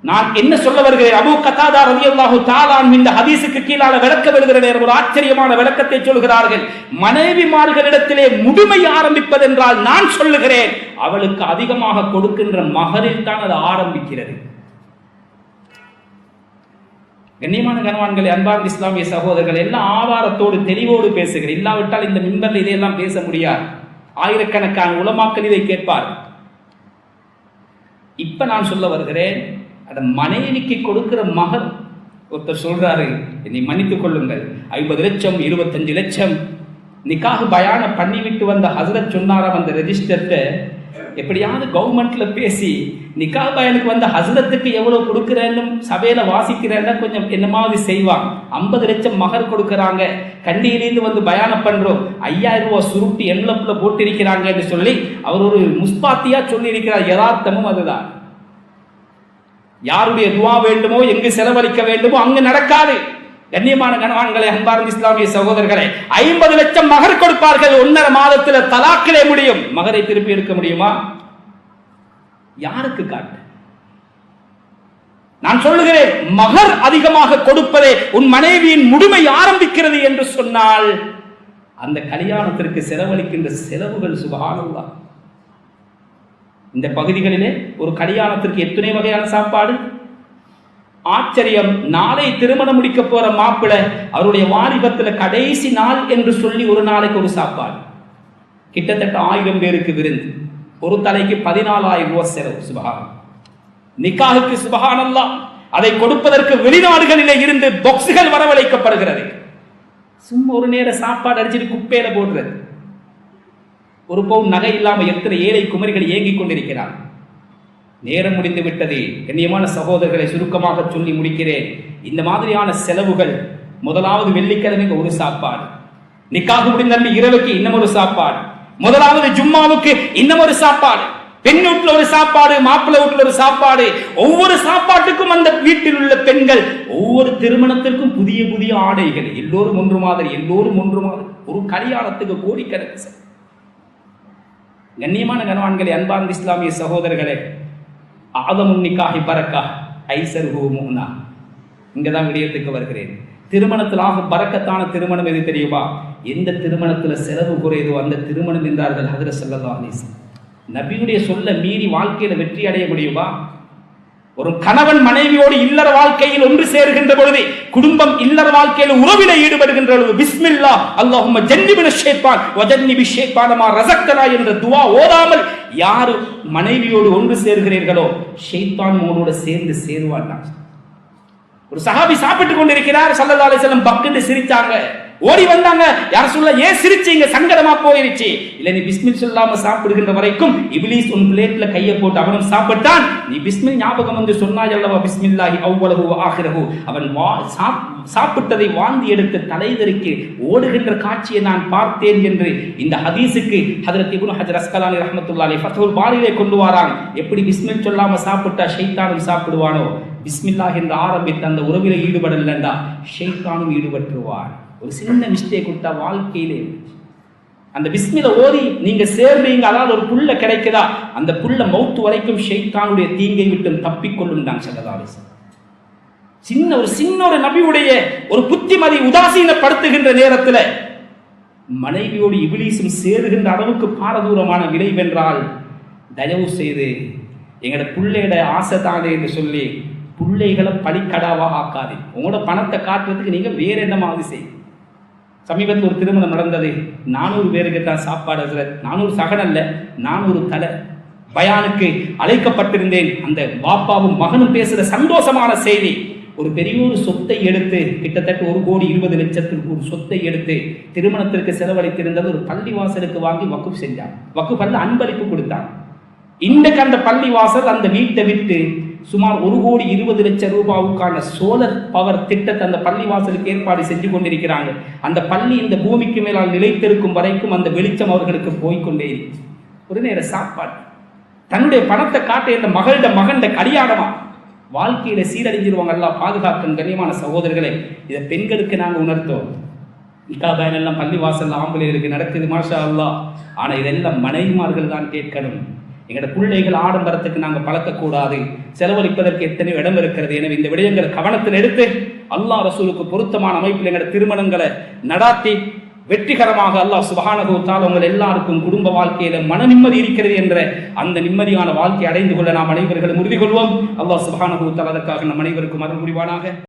நான் என்ன சொல்ல வருகிறேன்? அபூ கதாதா ரலியல்லாஹு தஆலா இந்த ஹதீஸுக்கு கீழால விளக்கம் எழுதுகிற நேரம் ஒரு ஆச்சரியமான விளக்கத்தை சொல்கிறார்கள். மனைவிமார்களிடத்திலே முதுமை ஆரம்பிப்பதென்றால் நான் சொல்லுகிறேன், அவளுக்கு அதிகமாக கொடுக்கின்ற மகரில் தான் அது ஆரம்பிக்கிறது. கண்ணியமான கணவான்களை, அன்பார்ந்த இஸ்லாமிய சகோதரர்கள், எல்லாம் ஆதாரத்தோடு தெளிவோடு பேசுகிறேன். இல்லாவிட்டால் இந்த மிம்பர்ல இதையெல்லாம் பேச முடியாது. ஆயிரக்கணக்கான உலமாக்கள் இதை கேட்பார். இப்ப நான் சொல்ல வருகிறேன், அந்த மனைவிக்கு கொடுக்கிற மகர். ஒருத்தர் சொல்றாரு, என்னை மன்னித்துக் கொள்ளுங்கள், 50 லட்சம் 25 லட்சம் நிக்காஹ் பயான பண்ணிவிட்டு வந்த ஹசரத் சொன்னாராம் அந்த ரெஜிஸ்டர்ட்ட, எப்படியாவது கவர்மெண்ட்ல பேசி நிக்காஹ் பயனுக்கு வந்த ஹசரத்துக்கு எவ்வளவு கொடுக்கிறேன்னு சபையில வாசிக்கிறேன்னா கொஞ்சம் என்னமாவது செய்வான். 50 லட்சம் மகர் கொடுக்கறாங்க, கண்டியிலிருந்து வந்து பயானம் பண்றோம், 5000 ரூபாய் சுருட்டி என்வலப்ல போட்டிருக்கிறாங்கன்னு சொல்லி அவர் ஒரு முஸ்பாத்தியா சொல்லி இருக்கிறார். யதார்த்தமும் அதுதான். யாருடைய துவா வேண்டுமோ, எங்கு செலவழிக்க வேண்டுமோ அங்கு நடக்காது. கண்ணியமான கணவான்களே, அன்பார்ந்த இஸ்லாமிய சகோதரர்களே, 50 லட்சம் மகர் கொடுப்பார்கள். 1.5 மாதத்துல தலாக்கிலே முடியும். மகரை திருப்பி எடுக்க முடியுமா? யாருக்கு காட்டு? நான் சொல்லுகிறேன், மகர் அதிகமாக கொடுப்பதே உன் மனைவியின் முழுமை ஆரம்பிக்கிறது என்று சொன்னால் அந்த கல்யாணத்திற்கு செலவழிக்கின்ற செலவுகள் சுப்ஹானல்லாஹ். இந்த பகுதிகளிலே ஒரு கல்யாணத்திற்கு எத்தனை வகையான சாப்பாடு. ஆச்சரியம், நாளை திருமணம் முடிக்க போற மாப்பிள்ளை அவருடைய வாலிபத்துல கடைசி நாள் என்று சொல்லி ஒரு நாளைக்கு ஒரு சாப்பாடு, கிட்டத்தட்ட 1000 பேருக்கு விருந்து, ஒரு தலைக்கு 14,000 ரூபாய் செலவு. சுபஹான். நிக்காஹுக்கு சுபஹானல்லாஹ், அதை கொடுப்பதற்கு வெளிநாடுகளிலே இருந்து பாக்ஸுகள் வரவழைக்கப்படுகிறது. சும்மா ஒரு நேர சாப்பாடு அடிச்சுட்டு குப்பையில போடுறது. ஒரு பவுன் நகை இல்லாம எத்தனை ஏழை குமரிகள் ஏங்கிக் கொண்டிருக்கிறார். நேரம் முடிந்து விட்டது. கண்ணியமான சகோதரர்களை, சுருக்கமாக சொல்லி முடிக்கிறேன். இந்த மாதிரியான செலவுகள், முதலாவது வெள்ளிக்கிழமைக்கு ஒரு சாப்பாடு, நிக்காஹ் முடிந்த இரவுக்கு இன்னும் ஒரு சாப்பாடு, முதலாவது ஜும்மாவுக்கு இன்னும் ஒரு சாப்பாடு, பெண் வீட்டுல ஒரு சாப்பாடு, மாப்பிள்ளை வீட்டுல ஒரு சாப்பாடு. ஒவ்வொரு சாப்பாட்டுக்கும் அந்த வீட்டில் உள்ள பெண்கள் ஒவ்வொரு திருமணத்திற்கும் புதிய புதிய ஆடைகள், எல்லோரும் ஒன்று மாதிரி, எல்லோரும் ஒன்று மாதிரி. ஒரு கல்யாணத்துக்கு கோடிக்கணக்கு. கண்ணியமான கணவான்களே, அன்பார்ந்த இஸ்லாமிய சகோதரர்களே, ஆதமுன் நிக்காஹி பரக்கா ஐஸருஹு முஹ்னா. இங்கதான் விடயத்துக்கு வருகிறேன். திருமணத்தில் ஆகும் பரக்கத்தான திருமணம் எது தெரியுமா? எந்த திருமணத்துல செலவு குறையுதோ அந்த திருமணம் என்றார்கள் ஹஜ்ரத் ஸல்லல்லாஹு அலைஹி வஸல்லம். நபியுடைய சொல்ல மீறி வாழ்க்கையில வெற்றி அடைய முடியுமா? ஒரு கணவன் மனைவியோடு இல்லற வாழ்க்கையில் ஒன்று சேர்கின்ற பொழுது, குடும்பம் இல்லற வாழ்க்கையில் உறவில ஈடுபடுகின்ற பொழுது, பிஸ்மில்லாஹ் அல்லாஹும்ம ஜன்னிபின ஷைத்தான் வ ஜன்னிபி ஷைத்தான மா ரஸக்தனா என்ற துஆ ஓதாமல் யார் மனைவியோடு ஒன்று சேர்கிறீர்களோ ஷைத்தான் உங்களோட சேர்ந்து சேருவான். ஒரு சஹாபி சாப்பிட்டுக் கொண்டிருக்கிறார். ஸல்லல்லாஹு அலைஹி வஸல்லம் பக்கத்து சிரிச்சாங்க. ஓடி வந்தாங்க. யார் சொல்ல, ஏன் சிரிச்சீங்க? சங்கடமா போயிருச்சு. இல்ல, நீ பிஸ்மில் சொல்லாம சாப்பிடுகின்ற வரைக்கும் இப்லீஸ் உன் பிளேட்ல கையை போட்டு அவனும் சாப்பிட்டான். நீ பிஸ்மில் ஞாபகம் வந்து சொன்னாய் அல்லவா, பிஸ்மில்லாஹி அவ்வலஹு வ ஆகிரஹு. அவன் சாப்பிட்டதை வாந்தி எடுத்து தலைதறிக்கு ஓடுகின்ற காட்சியை நான் பார்த்தேன் என்று இந்த ஹதீஸுக்கு ஹஜ்ரத் இப்னு ஹஜர் அஸ்கலானி ரஹ்மத்துல்லாஹி அலைஹி ஃபத்ஹுல் பாரியிலே கொண்டு வராங்க. எப்படி பிஸ்மில் சொல்லாம சாப்பிட்டா ஷைத்தானும் சாப்பிடுவானோ, பிஸ்மில்லாஹ் என்று ஆரம்பித்த அந்த உறவில ஈடுபடலண்டா ஷைத்தானும் ஈடுபட்டுருவான். ஒரு சின்ன மிஸ்டேக் விட்டா வாழ்க்கையிலே அந்த பிஸ்மில ஓதி நீங்க சேர்ந்தீங்க, அதாவது ஒரு புல்ல கிடைக்குதா, அந்த புல்ல மௌத்து வரைக்கும் ஷைத்தானுடைய தீங்கை விட்டு தப்பிக்கொள்ளும். நான் ஸல்லல்லாஹு சின்ன ஒரு நபியுடைய ஒரு புத்திமதி உதாசீனப்படுத்துகின்ற நேரத்தில் மனைவியோடு இப்லீஸும் சேருகின்ற அளவுக்கு பாரதூரமான விளைவென்றால், தயவு செய்து எங்களோட பிள்ளையோட ஆசை தானே என்று சொல்லி பிள்ளைகளை பலிக்கடாவாக ஆக்காது. உங்களோட பணத்தை காட்டுறதுக்கு நீங்க வேற என்னமாவது செய்யும். சமீபத்தில் ஒரு திருமணம் நடந்தது. 400 பேருக்கு தான் சாப்பாடு. 400 சகன் அல்ல, 400 தலை. பயானுக்கு அழைக்கப்பட்டிருந்தேன். அந்த பாப்பாவும் மகனும் பேசுகிற சந்தோஷமான செய்தி. ஒரு பெரிய ஒரு சொத்தை எடுத்து, கிட்டத்தட்ட 1,20,00,000 ஒரு சொத்தை எடுத்து திருமணத்திற்கு செலவழித்திருந்தது ஒரு பள்ளி வாசலுக்கு வாங்கி வக்குப் செஞ்சான். வக்குப்பல்ல அன்பளிப்பு கொடுத்தான். இன்றைக்கு அந்த பள்ளி வாசல் அந்த வீட்டை விட்டு சுமார் 1,20,00,000 ரூபாவுக்கான சோலர் பவர் திட்டத்தை அந்த பள்ளி வாசலுக்கு ஏற்பாடு செஞ்சு கொண்டிருக்கிறாங்க. அந்த பள்ளி இந்த பூமிக்கு மேலால் நிலைத்திருக்கும் வரைக்கும் அந்த வெளிச்சம் அவர்களுக்கு போய்கொண்டே இருக்கு. ஒரு நேர சாப்பாடு, தன்னுடைய பணத்தை காட்ட இந்த மகன் கல்யாணமா வாழ்க்கையில சீரழிஞ்சிருவாங்க. எல்லாம் பாதுகாக்கும். கண்ணியமான சகோதரர்களே, இதை பெண்களுக்கு நாங்கள் உணர்த்தோம். நிக்காஹ் எல்லாம் பள்ளி வாசல் ஆம்பளைகளுக்கு நடக்குது, மாஷா அல்லாஹ். ஆனா இதெல்லாம் மனைவிமார்கள் தான் கேட்கணும். எங்களோட பிள்ளைகள் ஆடம்பரத்துக்கு நாங்கள் பழக்கக்கூடாது. செலவழிப்பதற்கு எத்தனையோ இடம் இருக்கிறது. எனவே இந்த விடயங்களை கவனத்தில் எடுத்து அல்லாஹ் ரசூலுக்கு பொருத்தமான அமைப்பில் எங்களோட திருமணங்களை நடாத்தி வெற்றிகரமாக அல்லாஹ் சுப்ஹானஹு வ தஆலா உங்கள் எல்லாருக்கும் குடும்ப வாழ்க்கையில மன நிம்மதி இருக்கிறது என்ற அந்த நிம்மதியான வாழ்க்கை அடைந்து கொள்ள நாம் அனைவர்களும் உறுதி கொள்வோம். அல்லாஹ் சுப்ஹானஹு வ தஆலா அதற்காக நம் அனைவருக்கும் அருள் புரிவானாக.